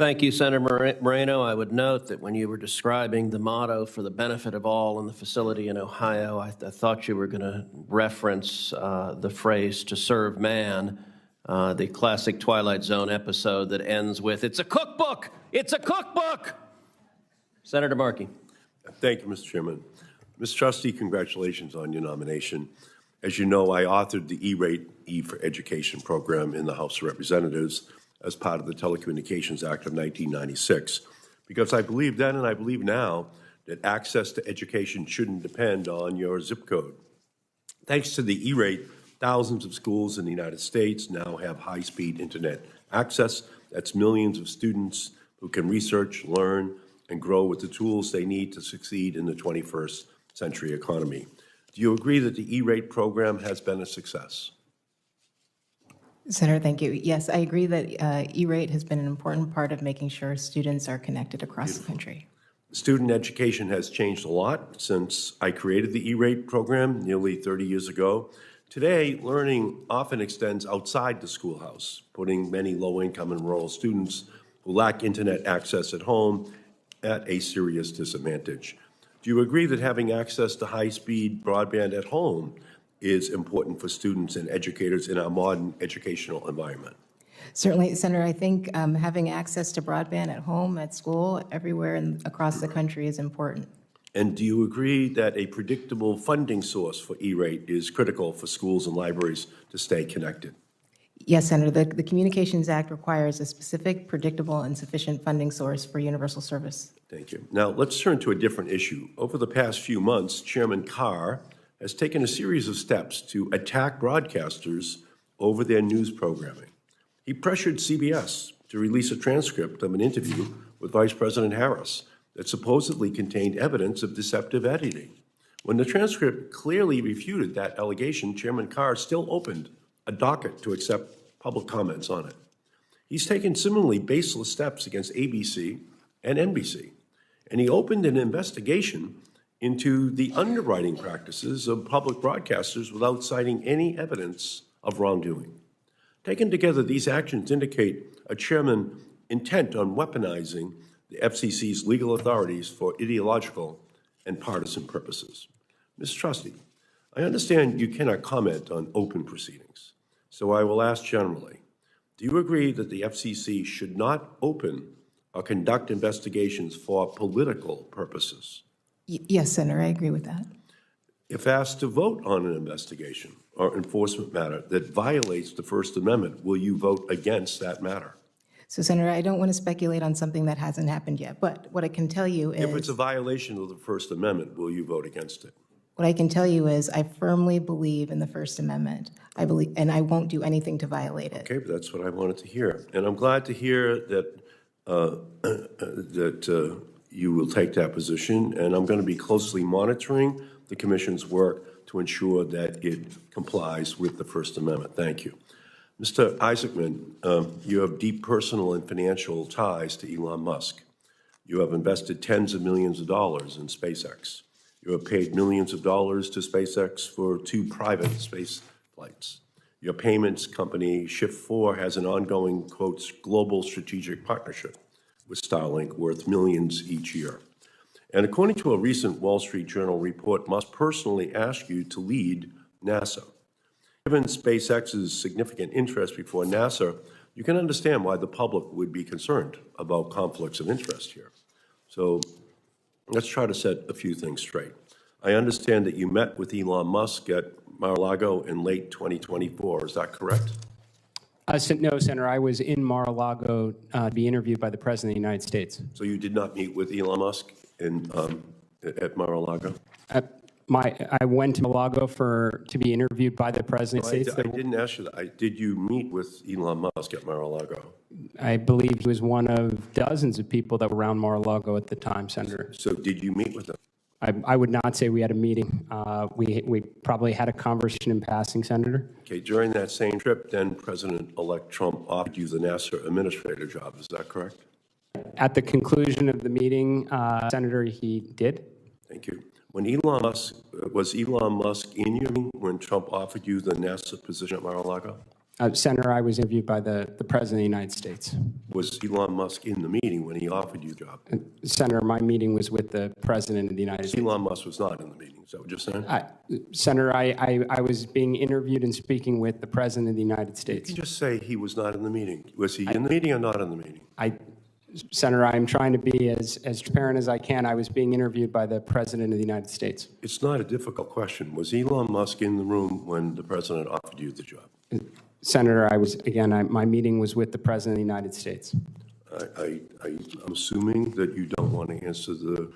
Thank you, Senator Moreno. I would note that when you were describing the motto for the benefit of all in the facility in Ohio, I thought you were going to reference the phrase "to serve man," the classic Twilight Zone episode that ends with "It's a cookbook! It's a cookbook!" Senator Markey. Thank you, Mr. Chairman. Ms. Trustee, congratulations on your nomination. As you know, I authored the E-Rate E for Education program in the House of Representatives as part of the Telecommunications Act of 1996, because I believe then and I believe now that access to education shouldn't depend on your zip code. Thanks to the E-Rate, thousands of schools in the United States now have high-speed internet access. That's millions of students who can research, learn, and grow with the tools they need to succeed in the 21st century economy. Do you agree that the E-Rate program has been a success? Senator, thank you. Yes, I agree that E-Rate has been an important part of making sure students are connected across the country. Student education has changed a lot since I created the E-Rate program nearly 30 years ago. Today, learning often extends outside the schoolhouse, putting many low-income and rural students who lack internet access at home at a serious disadvantage. Do you agree that having access to high-speed broadband at home is important for students and educators in our modern educational environment? Certainly, Senator, I think having access to broadband at home, at school, everywhere across the country is important. And do you agree that a predictable funding source for E-Rate is critical for schools and libraries to stay connected? Yes, Senator, the Communications Act requires a specific, predictable, and sufficient funding source for universal service. Thank you. Now, let's turn to a different issue. Over the past few months, Chairman Carr has taken a series of steps to attack broadcasters over their news programming. He pressured CBS to release a transcript of an interview with Vice President Harris that supposedly contained evidence of deceptive editing. When the transcript clearly refuted that allegation, Chairman Carr still opened a docket to accept public comments on it. He's taken similarly baseless steps against ABC and NBC, and he opened an investigation into the underwriting practices of public broadcasters without citing any evidence of wrongdoing. Taken together, these actions indicate a chairman intent on weaponizing the FCC's legal authorities for ideological and partisan purposes. Ms. Trustee, I understand you cannot comment on open proceedings, so I will ask generally, do you agree that the FCC should not open or conduct investigations for political purposes? Yes, Senator, I agree with that. If asked to vote on an investigation or enforcement matter that violates the First Amendment, will you vote against that matter? So, Senator, I don't want to speculate on something that hasn't happened yet, but what I can tell you is... If it's a violation of the First Amendment, will you vote against it? What I can tell you is I firmly believe in the First Amendment. I believe, and I won't do anything to violate it. Okay, but that's what I wanted to hear. And I'm glad to hear that you will take that position, and I'm going to be closely monitoring the Commission's work to ensure that it complies with the First Amendment. Thank you. Mr. Isaacman, you have deep personal and financial ties to Elon Musk. You have invested tens of millions of dollars in SpaceX. You have paid millions of dollars to SpaceX for 2 private space flights. Your payments company, Shift4, has an ongoing, quote, global strategic partnership with Starlink worth millions each year. And according to a recent Wall Street Journal report, Musk personally asked you to lead NASA. Given SpaceX's significant interest before NASA, you can understand why the public would be concerned about conflicts of interest here. So let's try to set a few things straight. I understand that you met with Elon Musk at Mar-a-Lago in late 2024. Is that correct? No, Senator. I was in Mar-a-Lago to be interviewed by the President of the United States. So you did not meet with Elon Musk at Mar-a-Lago? I went to Mar-a-Lago to be interviewed by the President of the United States. I didn't ask you that. Did you meet with Elon Musk at Mar-a-Lago? I believe he was one of dozens of people that were around Mar-a-Lago at the time, Senator. So did you meet with him? I would not say we had a meeting. We probably had a conversation in passing, Senator. Okay, during that same trip, then President-elect Trump offered you the NASA administrator job. Is that correct? At the conclusion of the meeting, Senator, he did. Thank you. Was Elon Musk in your meeting when Trump offered you the NASA position at Mar-a-Lago? Senator, I was interviewed by the President of the United States. Was Elon Musk in the meeting when he offered you the job? Senator, my meeting was with the President of the United States. Elon Musk was not in the meeting, is that what you're saying? Senator, I was being interviewed and speaking with the President of the United States. You just say he was not in the meeting. Was he in the meeting or not in the meeting? Senator, I'm trying to be as transparent as I can. I was being interviewed by the President of the United States. It's not a difficult question. Was Elon Musk in the room when the president offered you the job? Senator, my meeting was with the President of the United States. I'm assuming that you don't want to answer the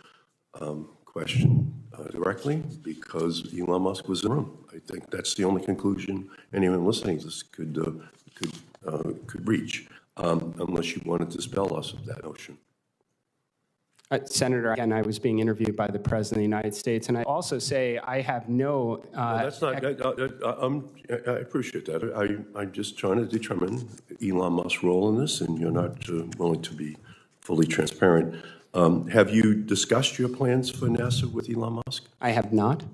question directly because Elon Musk was in the room. I think that's the only conclusion anyone listening to this could reach, unless you wanted to dispel us of that notion. Senator, again, I was being interviewed by the President of the United States, and I also say I have no. That's not. I appreciate that. I'm just trying to determine Elon Musk's role in this, and you're not willing to be fully transparent. Have you discussed your plans for NASA with Elon Musk? I have not.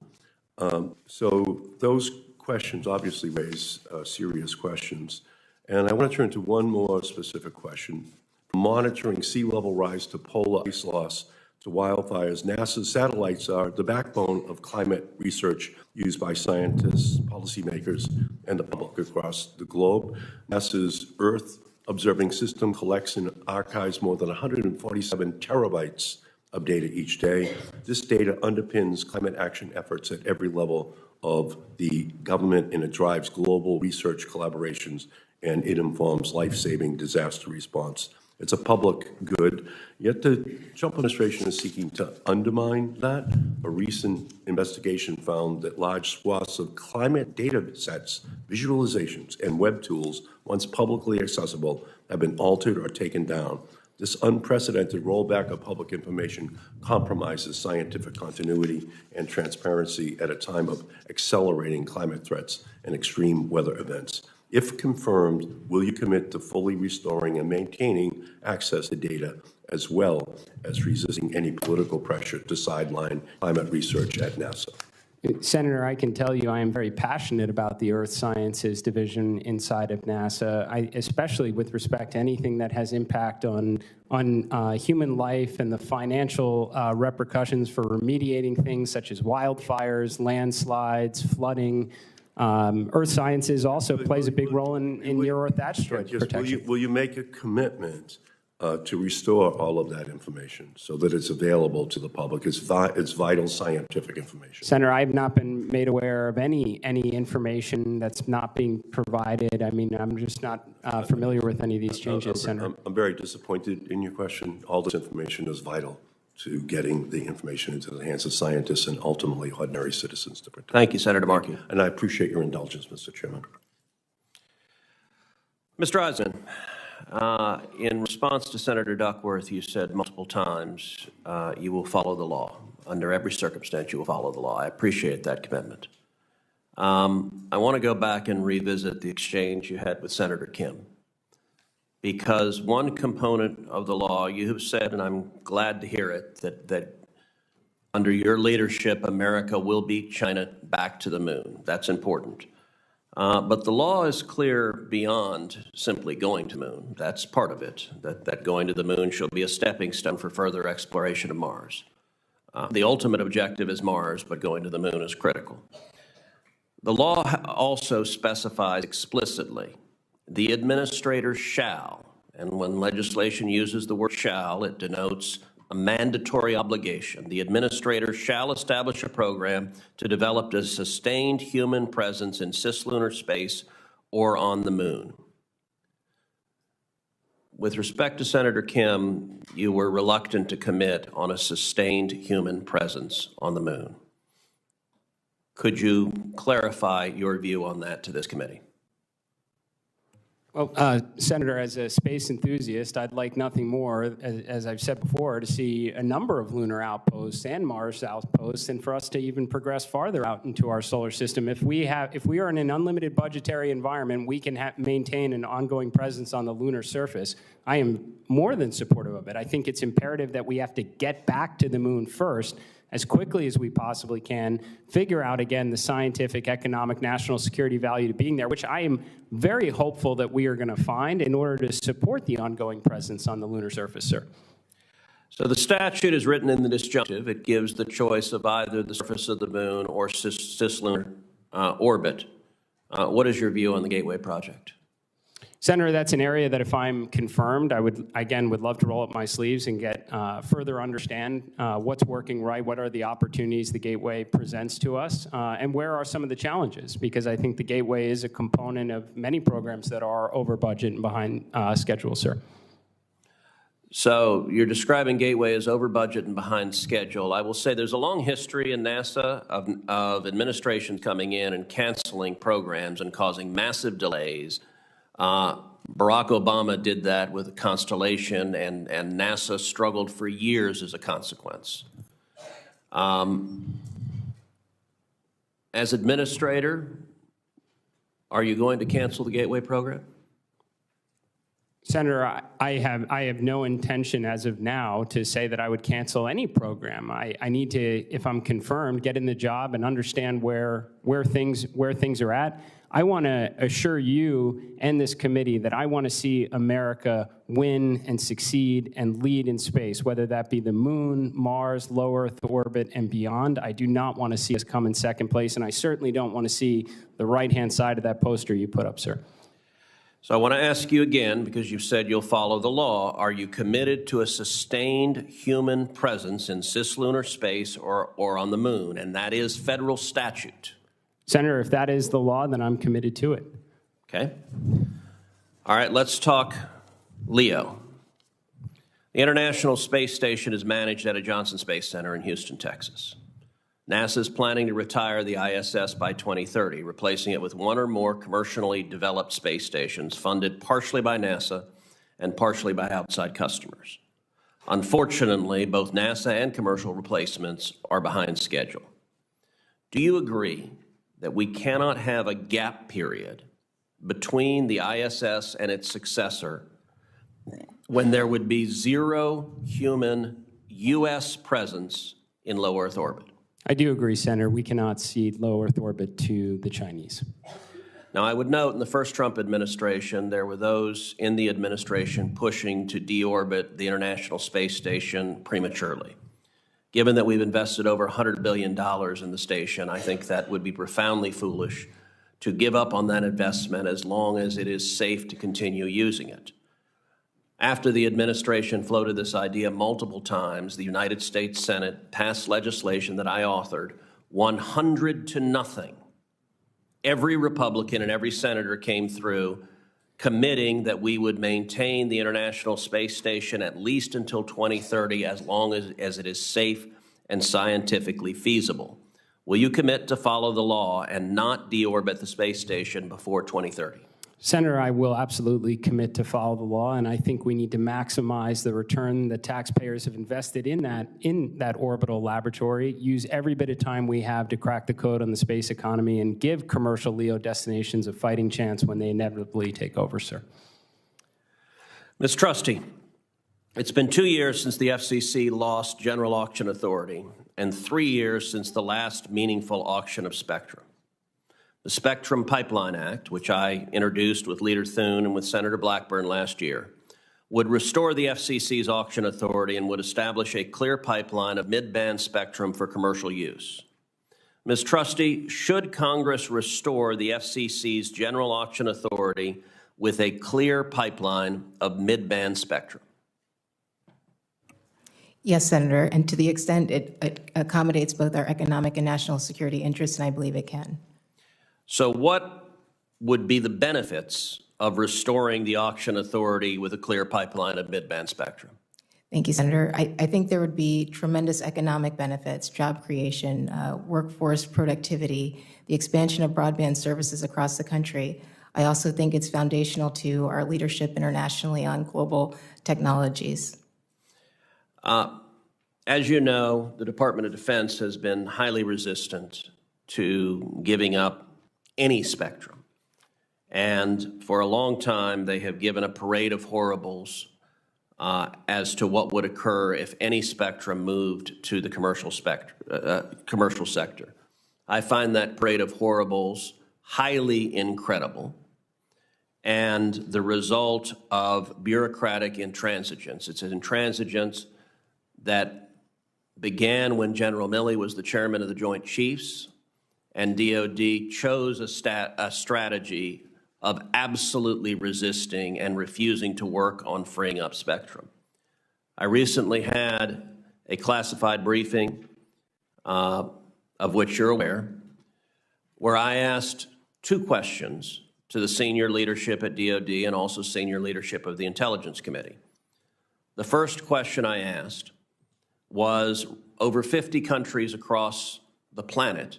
So those questions obviously raise serious questions, and I want to turn to one more specific question. Monitoring sea level rise to polar ice loss to wildfires, NASA's satellites are the backbone of climate research used by scientists, policymakers, and the public across the globe. NASA's Earth Observing System collects and archives more than 147 terabytes of data each day. This data underpins climate action efforts at every level of the government, and it drives global research collaborations, and it informs life-saving disaster response. It's a public good, yet the Trump administration is seeking to undermine that. A recent investigation found that large swaths of climate data sets, visualizations, and web tools, once publicly accessible, have been altered or taken down. This unprecedented rollback of public information compromises scientific continuity and transparency at a time of accelerating climate threats and extreme weather events. If confirmed, will you commit to fully restoring and maintaining access to data, as well as resisting any political pressure to sideline climate research at NASA? Senator, I can tell you I am very passionate about the Earth Sciences Division inside of NASA, especially with respect to anything that has impact on human life and the financial repercussions for remediating things such as wildfires, landslides, flooding. Earth Sciences also plays a big role in near-Earth asteroid protection. Will you make a commitment to restore all of that information so that it's available to the public? It's vital scientific information. Senator, I have not been made aware of any information that's not being provided. I mean, I'm just not familiar with any of these changes, Senator. I'm very disappointed in your question. All this information is vital to getting the information into the hands of scientists and ultimately ordinary citizens to protect. Thank you, Senator Markey. And I appreciate your indulgence, Mr. Chairman. Mr. Isaacman, in response to Senator Duckworth, you said multiple times you will follow the law. Under every circumstance, you will follow the law. I appreciate that commitment. I want to go back and revisit the exchange you had with Senator Kim, because one component of the law, you have said, and I'm glad to hear it, that under your leadership, America will beat China back to the moon. That's important. But the law is clear beyond simply going to the moon. That's part of it, that going to the moon shall be a stepping stone for further exploration of Mars. The ultimate objective is Mars, but going to the moon is critical. The law also specifies explicitly the administrator shall, and when legislation uses the word shall, it denotes a mandatory obligation. The administrator shall establish a program to develop a sustained human presence in cislunar space or on the moon. With respect to Senator Kim, you were reluctant to commit on a sustained human presence on the moon. Could you clarify your view on that to this committee? Well, Senator, as a space enthusiast, I'd like nothing more, as I've said before, to see a number of lunar outposts and Mars outposts, and for us to even progress farther out into our solar system. If we are in an unlimited budgetary environment, we can maintain an ongoing presence on the lunar surface. I am more than supportive of it. I think it's imperative that we have to get back to the moon first, as quickly as we possibly can, figure out, again, the scientific, economic, national security value to being there, which I am very hopeful that we are going to find in order to support the ongoing presence on the lunar surface, sir. So the statute is written in the disjunctive. It gives the choice of either the surface of the moon or cislunar orbit. What is your view on the Gateway project? Senator, that's an area that if I'm confirmed, I would love to roll up my sleeves and get further understand what's working right, what are the opportunities the Gateway presents to us, and where are some of the challenges, because I think the Gateway is a component of many programs that are over budget and behind schedule, sir. So you're describing Gateway as over budget and behind schedule. I will say there's a long history in NASA of administrations coming in and canceling programs and causing massive delays. Barack Obama did that with the Constellation, and NASA struggled for years as a consequence. As administrator, are you going to cancel the Gateway program? Senator, I have no intention as of now to say that I would cancel any program. I need to, if I'm confirmed, get in the job and understand where things are at. I want to assure you and this committee that I want to see America win and succeed and lead in space, whether that be the moon, Mars, low Earth orbit, and beyond. I do not want to see us come in second place, and I certainly don't want to see the right-hand side of that poster you put up, sir. So I want to ask you again, because you've said you'll follow the law, are you committed to a sustained human presence in cislunar space or on the moon? And that is federal statute. Senator, if that is the law, then I'm committed to it. Okay. All right, let's talk LEO. The International Space Station is managed at a Johnson Space Center in Houston, Texas. NASA is planning to retire the ISS by 2030, replacing it with one or more commercially developed space stations funded partially by NASA and partially by outside customers. Unfortunately, both NASA and commercial replacements are behind schedule. Do you agree that we cannot have a gap period between the ISS and its successor when there would be zero human U.S. presence in low Earth orbit? I do agree, Senator. We cannot cede low Earth orbit to the Chinese. Now, I would note in the first Trump administration, there were those in the administration pushing to deorbit the International Space Station prematurely. Given that we've invested over $100 billion in the station, I think that would be profoundly foolish to give up on that investment as long as it is safe to continue using it. After the administration floated this idea multiple times, the United States Senate passed legislation that I authored, 100-0. Every Republican and every senator came through committing that we would maintain the International Space Station at least until 2030, as long as it is safe and scientifically feasible. Will you commit to follow the law and not deorbit the space station before 2030? Senator, I will absolutely commit to follow the law, and I think we need to maximize the return that taxpayers have invested in that orbital laboratory, use every bit of time we have to crack the code on the space economy, and give commercial LEO destinations a fighting chance when they inevitably take over, sir. Ms. Trusty, it's been 2 years since the FCC lost general auction authority and 3 years since the last meaningful auction of spectrum. The Spectrum Pipeline Act, which I introduced with Leader Thune and with Senator Blackburn last year, would restore the FCC's auction authority and would establish a clear pipeline of mid-band spectrum for commercial use. Ms. Trusty, should Congress restore the FCC's general auction authority with a clear pipeline of mid-band spectrum? Yes, Senator, and to the extent it accommodates both our economic and national security interests, and I believe it can. So what would be the benefits of restoring the auction authority with a clear pipeline of mid-band spectrum? Thank you, Senator. I think there would be tremendous economic benefits, job creation, workforce productivity, the expansion of broadband services across the country. I also think it's foundational to our leadership internationally on global technologies. As you know, the Department of Defense has been highly resistant to giving up any spectrum. And for a long time, they have given a parade of horribles as to what would occur if any spectrum moved to the commercial sector. I find that parade of horribles highly incredible and the result of bureaucratic intransigence. It's an intransigence that began when General Milley was the chairman of the Joint Chiefs, and DOD chose a strategy of absolutely resisting and refusing to work on freeing up spectrum. I recently had a classified briefing, of which you're aware, where I asked two questions to the senior leadership at DOD and also senior leadership of the Intelligence Committee. The first question I asked was, over 50 countries across the planet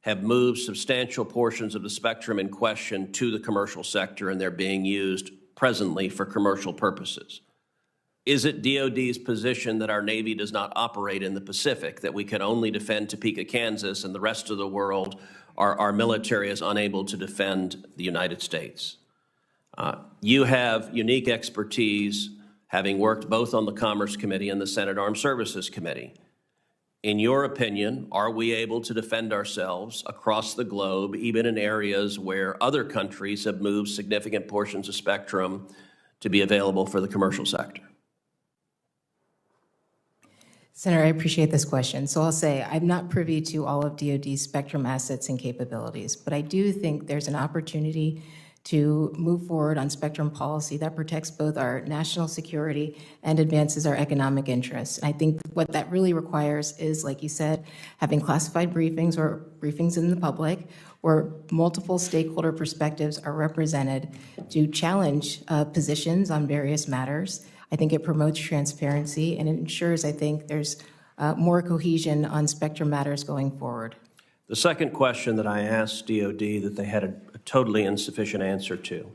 have moved substantial portions of the spectrum in question to the commercial sector, and they're being used presently for commercial purposes. Is it DOD's position that our Navy does not operate in the Pacific, that we can only defend Topeka, Kansas, and the rest of the world, our military is unable to defend the United States? You have unique expertise, having worked both on the Commerce Committee and the Senate Armed Services Committee. In your opinion, are we able to defend ourselves across the globe, even in areas where other countries have moved significant portions of spectrum to be available for the commercial sector? Senator, I appreciate this question. So I'll say I'm not privy to all of DOD's spectrum assets and capabilities, but I do think there's an opportunity to move forward on spectrum policy that protects both our national security and advances our economic interests. And I think what that really requires is, like you said, having classified briefings or briefings in the public where multiple stakeholder perspectives are represented to challenge positions on various matters. I think it promotes transparency and it ensures, I think, there's more cohesion on spectrum matters going forward. The second question that I asked DOD that they had a totally insufficient answer to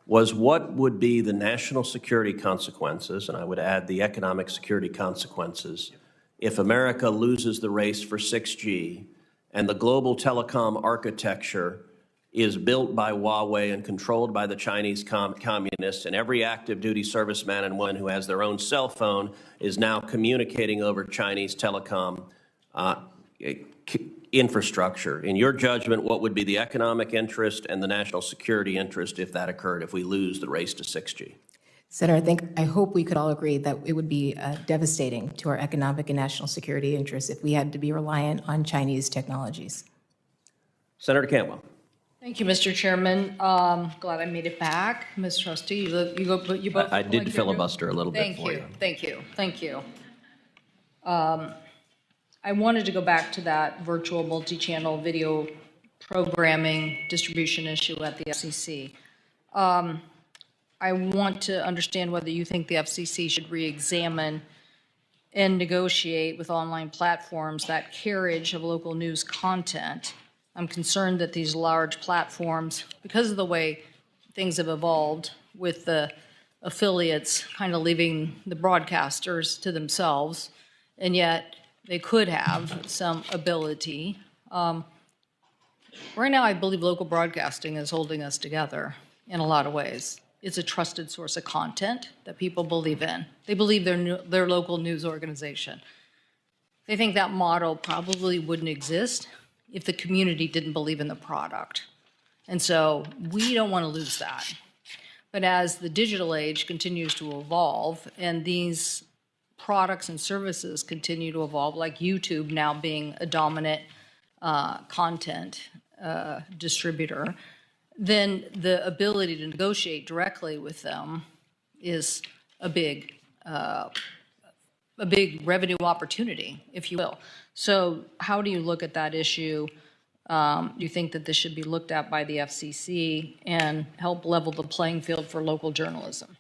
was, what would be the national security consequences, and I would add the economic security consequences, if America loses the race for 6G and the global telecom architecture is built by Huawei and controlled by the Chinese communists, and every active duty serviceman and woman who has their own cell phone is now communicating over Chinese telecom infrastructure. In your judgment, what would be the economic interest and the national security interest if that occurred, if we lose the race to 6G? Senator, I hope we could all agree that it would be devastating to our economic and national security interests if we had to be reliant on Chinese technologies. Senator Cantwell. Thank you, Mr. Chairman. Glad I made it back. Ms. Trustee, you both. I did filibuster a little bit for you. Thank you. I wanted to go back to that virtual multi-channel video programming distribution issue at the FCC. I want to understand whether you think the FCC should re-examine and negotiate with online platforms that carriage of local news content. I'm concerned that these large platforms, because of the way things have evolved with the affiliates kind of leaving the broadcasters to themselves, and yet they could have some ability. Right now, I believe local broadcasting is holding us together in a lot of ways. It's a trusted source of content that people believe in. They believe their local news organization. They think that model probably wouldn't exist if the community didn't believe in the product. And so we don't want to lose that. But as the digital age continues to evolve and these products and services continue to evolve, like YouTube now being a dominant content distributor, then the ability to negotiate directly with them is a big revenue opportunity, if you will. So how do you look at that issue? Do you think that this should be looked at by the FCC and help level the playing field for local journalism?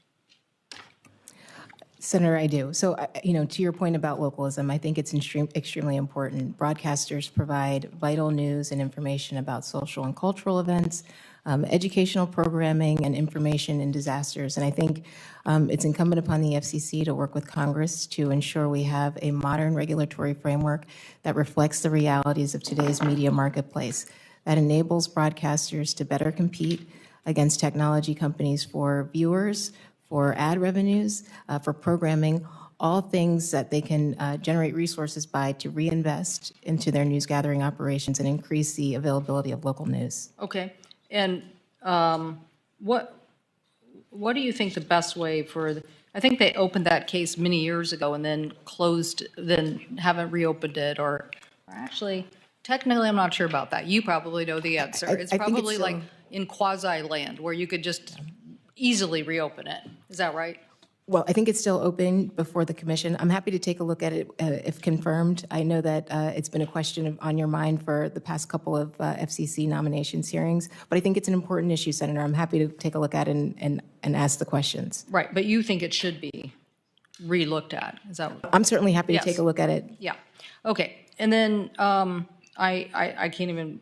Senator, I do. So, to your point about localism, I think it's extremely important. Broadcasters provide vital news and information about social and cultural events, educational programming, and information in disasters. And I think it's incumbent upon the FCC to work with Congress to ensure we have a modern regulatory framework that reflects the realities of today's media marketplace, that enables broadcasters to better compete against technology companies for viewers, for ad revenues, for programming, all things that they can generate resources by to reinvest into their news gathering operations and increase the availability of local news. Okay. And what do you think the best way for, I think they opened that case many years ago and then closed, then haven't reopened it, or actually, technically, I'm not sure about that. You probably know the answer. It's I think it's probably still- like in quasi-land where you could just easily reopen it. Is that right? Well, I think it's still open before the commission. I'm happy to take a look at it if confirmed. I know that it's been a question on your mind for the past couple of FCC nominations hearings, but I think it's an important issue, Senator. I'm happy to take a look at it and ask the questions. Right, but you think it should be re-looked at, is that? I'm certainly happy to Yes. take a look at it. Yeah, okay. And then I can't even,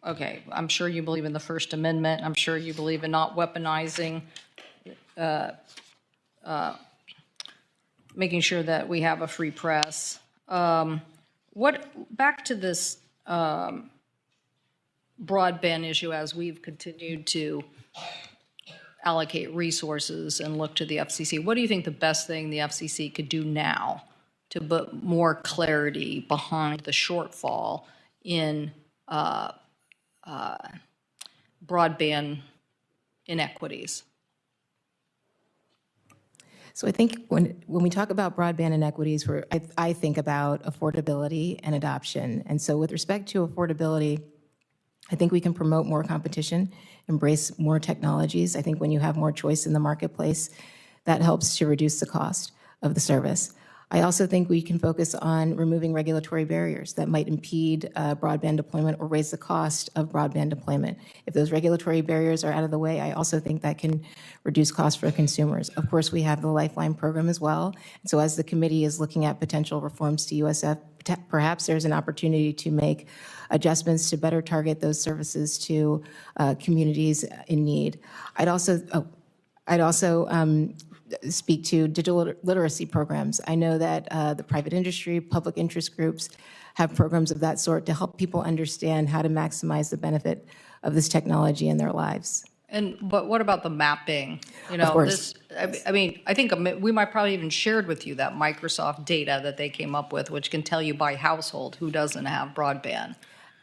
okay, I'm sure you believe in the First Amendment. I'm sure you believe in not weaponizing, making sure that we have a free press. Back to this broadband issue, as we've continued to allocate resources and look to the FCC, what do you think the best thing the FCC could do now to put more clarity behind the shortfall in broadband inequities? So I think when we talk about broadband inequities, I think about affordability and adoption. And so with respect to affordability, I think we can promote more competition, embrace more technologies. I think when you have more choice in the marketplace, that helps to reduce the cost of the service. I also think we can focus on removing regulatory barriers that might impede broadband deployment or raise the cost of broadband deployment. If those regulatory barriers are out of the way, I also think that can reduce costs for consumers. Of course, we have the Lifeline program as well. And so as the committee is looking at potential reforms to USF, perhaps there's an opportunity to make adjustments to better target those services to communities in need. I'd also speak to digital literacy programs. I know that the private industry, public interest groups have programs of that sort to help people understand how to maximize the benefit of this technology in their lives. But what about the mapping? You know, Of course. I mean, I think we might probably even shared with you that Microsoft data that they came up with, which can tell you by household who doesn't have broadband.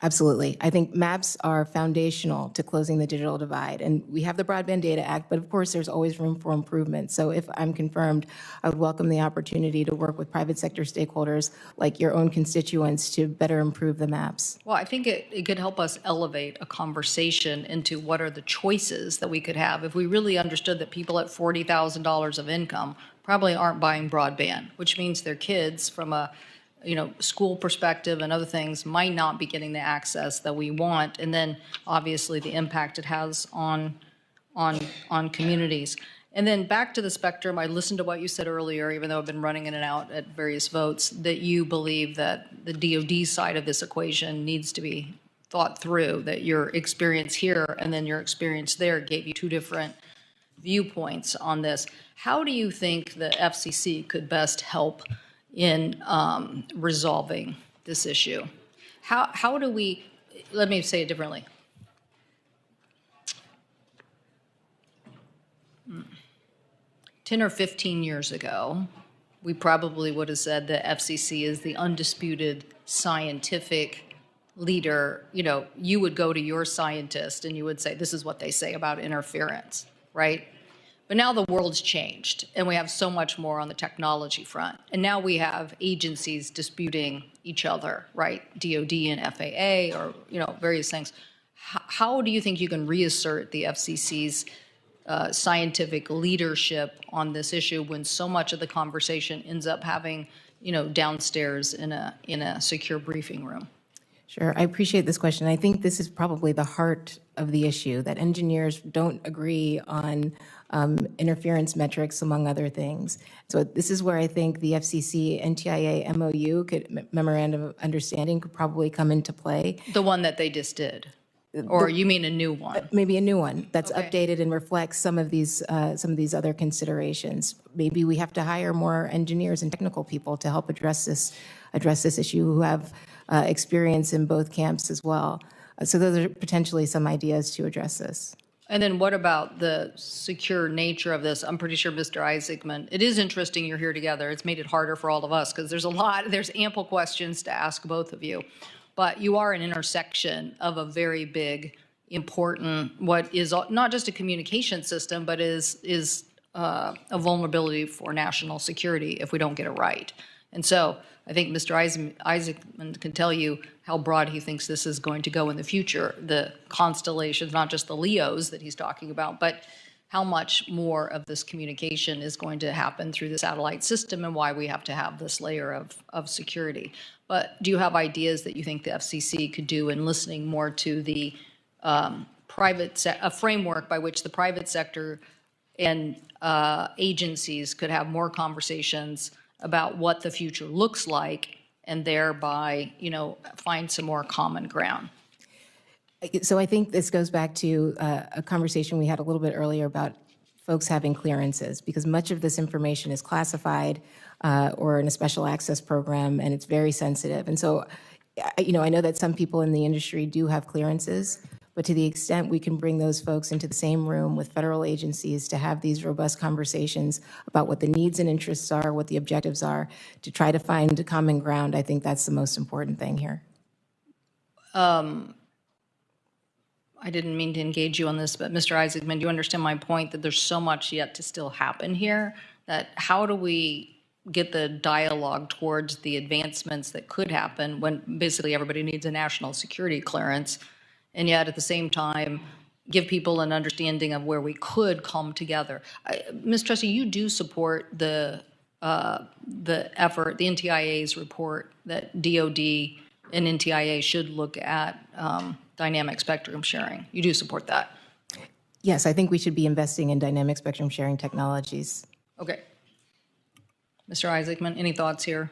Absolutely. I think maps are foundational to closing the digital divide. And we have the Broadband Data Act, but of course, there's always room for improvement. So if I'm confirmed, I would welcome the opportunity to work with private sector stakeholders like your own constituents to better improve the maps. Well, I think it could help us elevate a conversation into what are the choices that we could have if we really understood that people at $40,000 of income probably aren't buying broadband, which means their kids from a school perspective and other things might not be getting the access that we want, and then obviously the impact it has on communities. And then back to the spectrum, I listened to what you said earlier, even though I've been running in and out at various votes, that you believe that the DoD side of this equation needs to be thought through, that your experience here and then your experience there gave you two different viewpoints on this. How do you think the FCC could best help in resolving this issue? How do we, let me say it differently. 10 or 15 years ago, we probably would have said the FCC is the undisputed scientific leader. You would go to your scientist and you would say, this is what they say about interference, right? But now the world's changed, and we have so much more on the technology front. And now we have agencies disputing each other, right? DoD and FAA, or various things. How do you think you can reassert the FCC's scientific leadership on this issue when so much of the conversation ends up having, downstairs in a secure briefing room? Sure, I appreciate this question. I think this is probably the heart of the issue, that engineers don't agree on interference metrics, among other things. So this is where I think the FCC NTIA MOU, Memorandum of Understanding, could probably come into play. The one that they just did? Or you mean a new one? Maybe a new one that's Okay. updated and reflects some of these other considerations. Maybe we have to hire more engineers and technical people to help address this issue, who have experience in both camps as well. So those are potentially some ideas to address this. And then what about the secure nature of this? I'm pretty sure, Mr. Isaacman, it is interesting you're here together. It's made it harder for all of us because there's ample questions to ask both of you. But you are an intersection of a very big, important, what is not just a communication system, but is a vulnerability for national security if we don't get it right. And so I think Mr. Isaacman can tell you how broad he thinks this is going to go in the future, the constellations, not just the LEOs that he's talking about, but how much more of this communication is going to happen through the satellite system and why we have to have this layer of security. But do you have ideas that you think the FCC could do in listening more to the a framework by which the private sector and agencies could have more conversations about what the future looks like and thereby, find some more common ground? So I think this goes back to a conversation we had a little bit earlier about folks having clearances, because much of this information is classified or in a special access program, and it's very sensitive. And so, I know that some people in the industry do have clearances, but to the extent we can bring those folks into the same room with federal agencies to have these robust conversations about what the needs and interests are, what the objectives are, to try to find a common ground, I think that's the most important thing here. I didn't mean to engage you on this, but Mr. Isaacman, do you understand my point that there's so much yet to still happen here? That how do we get the dialogue towards the advancements that could happen when basically everybody needs a national security clearance, and yet at the same time give people an understanding of where we could come together? Ms. Trustee, you do support the effort, the NTIA's report that DOD and NTIA should look at dynamic spectrum sharing. You do support that? Yes, I think we should be investing in dynamic spectrum sharing technologies. Okay. Mr. Isaacman, any thoughts here?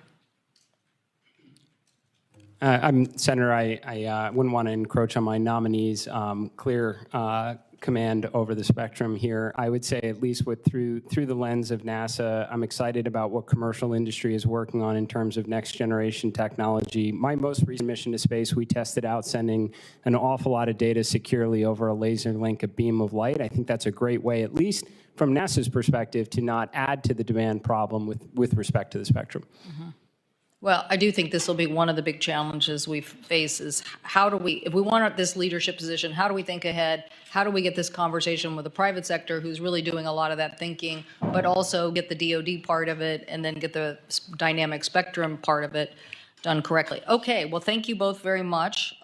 Senator, I wouldn't want to encroach on my nominee's clear command over the spectrum here. I would say, at least through the lens of NASA, I'm excited about what commercial industry is working on in terms of next generation technology. My most recent mission to space, we tested out sending an awful lot of data securely over a laser link, a beam of light. I think that's a great way, at least from NASA's perspective, to not add to the demand problem with respect to the spectrum. Mm-hmm. Well, I do think this will be one of the big challenges we face is how do we, if we want this leadership position, how do we think ahead? How do we get this conversation with the private sector who's really doing a lot of that thinking, but also get the DOD part of it and then get the dynamic spectrum part of it done correctly? Okay, well, thank you both very much.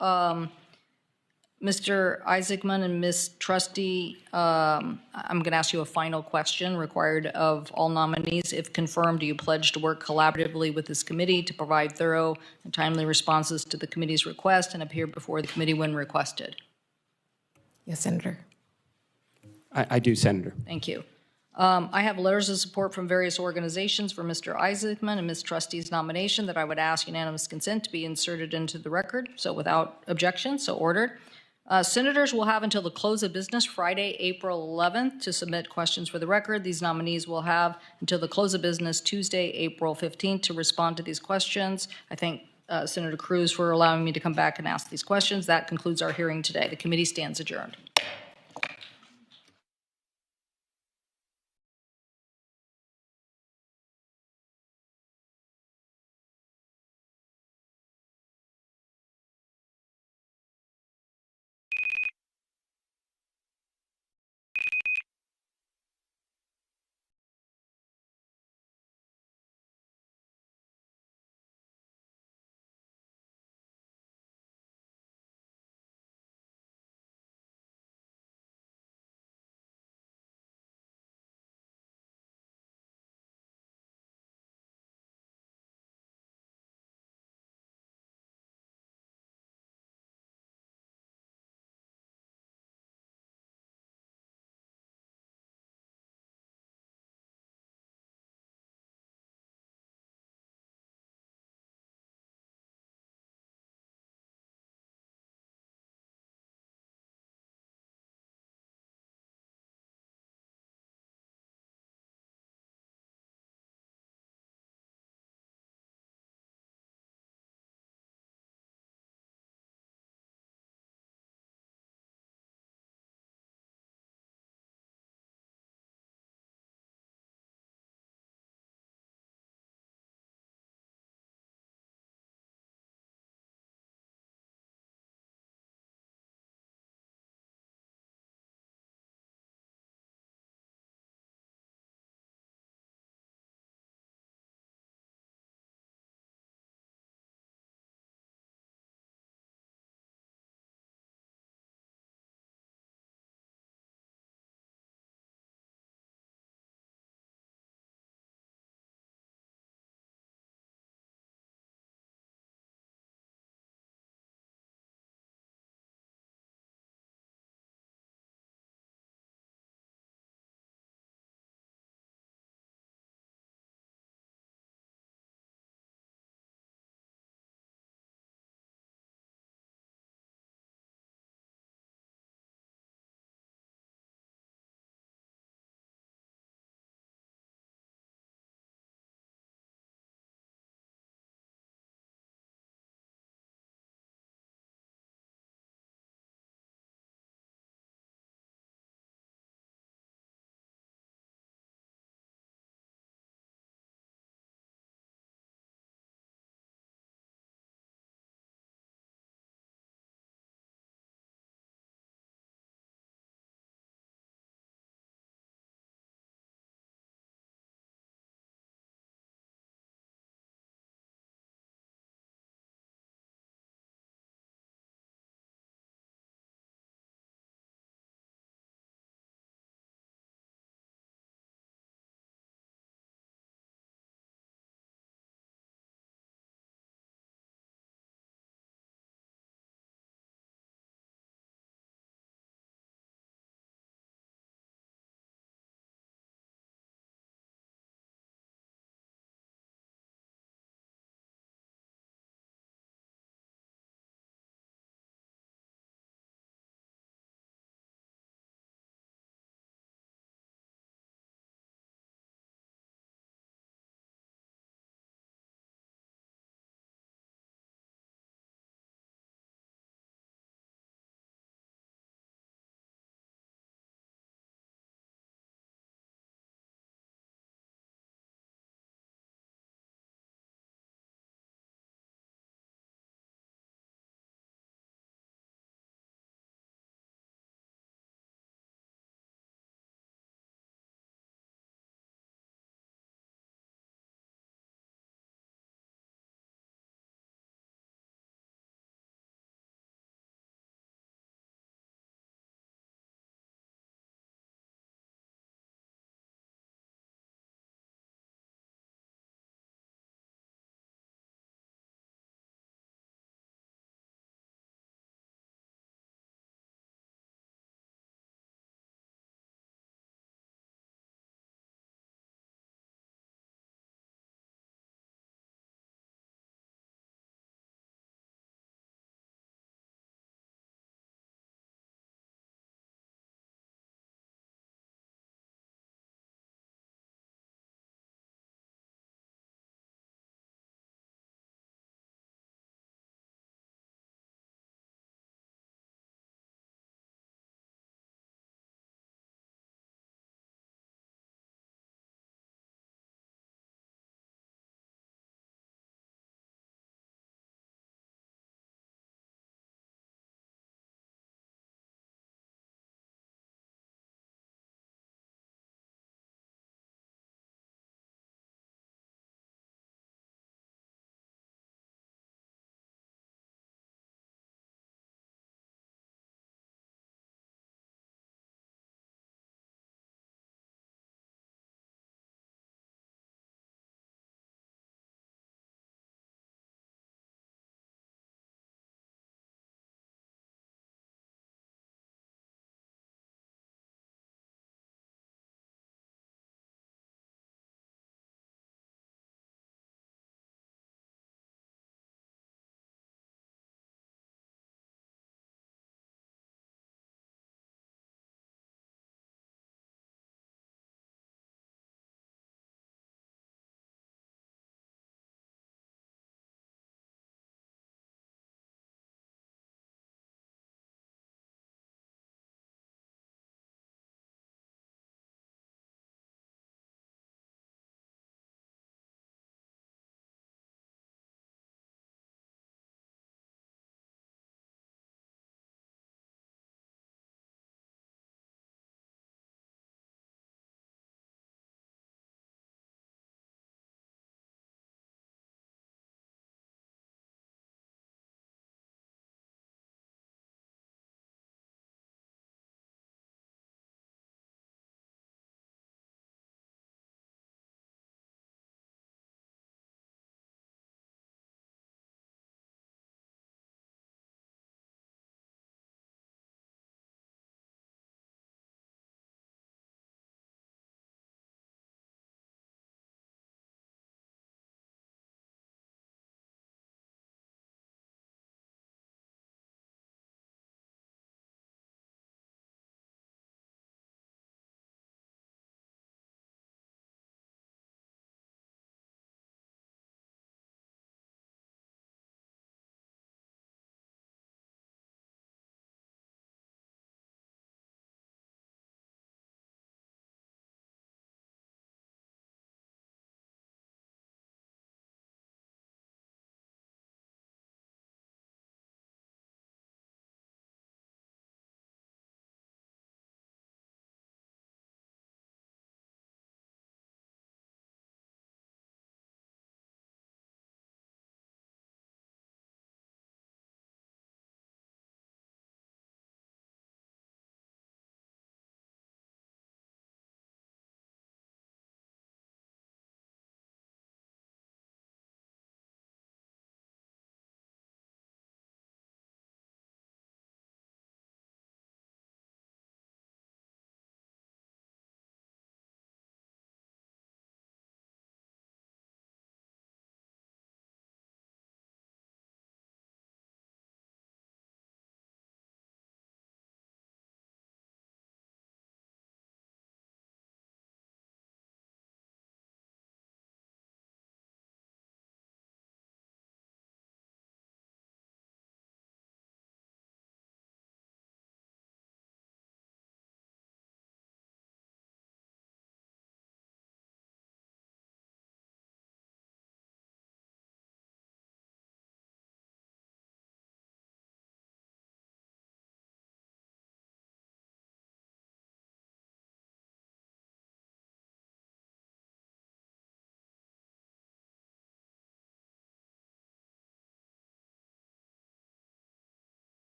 Mr. Isaacman and Ms. Trustee, I'm going to ask you a final question required of all nominees. If confirmed, do you pledge to work collaboratively with this committee to provide thorough and timely responses to the committee's request and appear before the committee when requested? Yes, Senator. I do, Senator. Thank you. I have letters of support from various organizations for Mr. Isaacman and Ms. Trustee's nomination that I would ask unanimous consent to be inserted into the record. So without objection, so ordered. Senators will have until the close of business Friday, April 11th to submit questions for the record. These nominees will have until the close of business Tuesday, April 15th to respond to these questions. I thank Senator Cruz for allowing me to come back and ask these questions. That concludes our hearing today. The committee stands adjourned.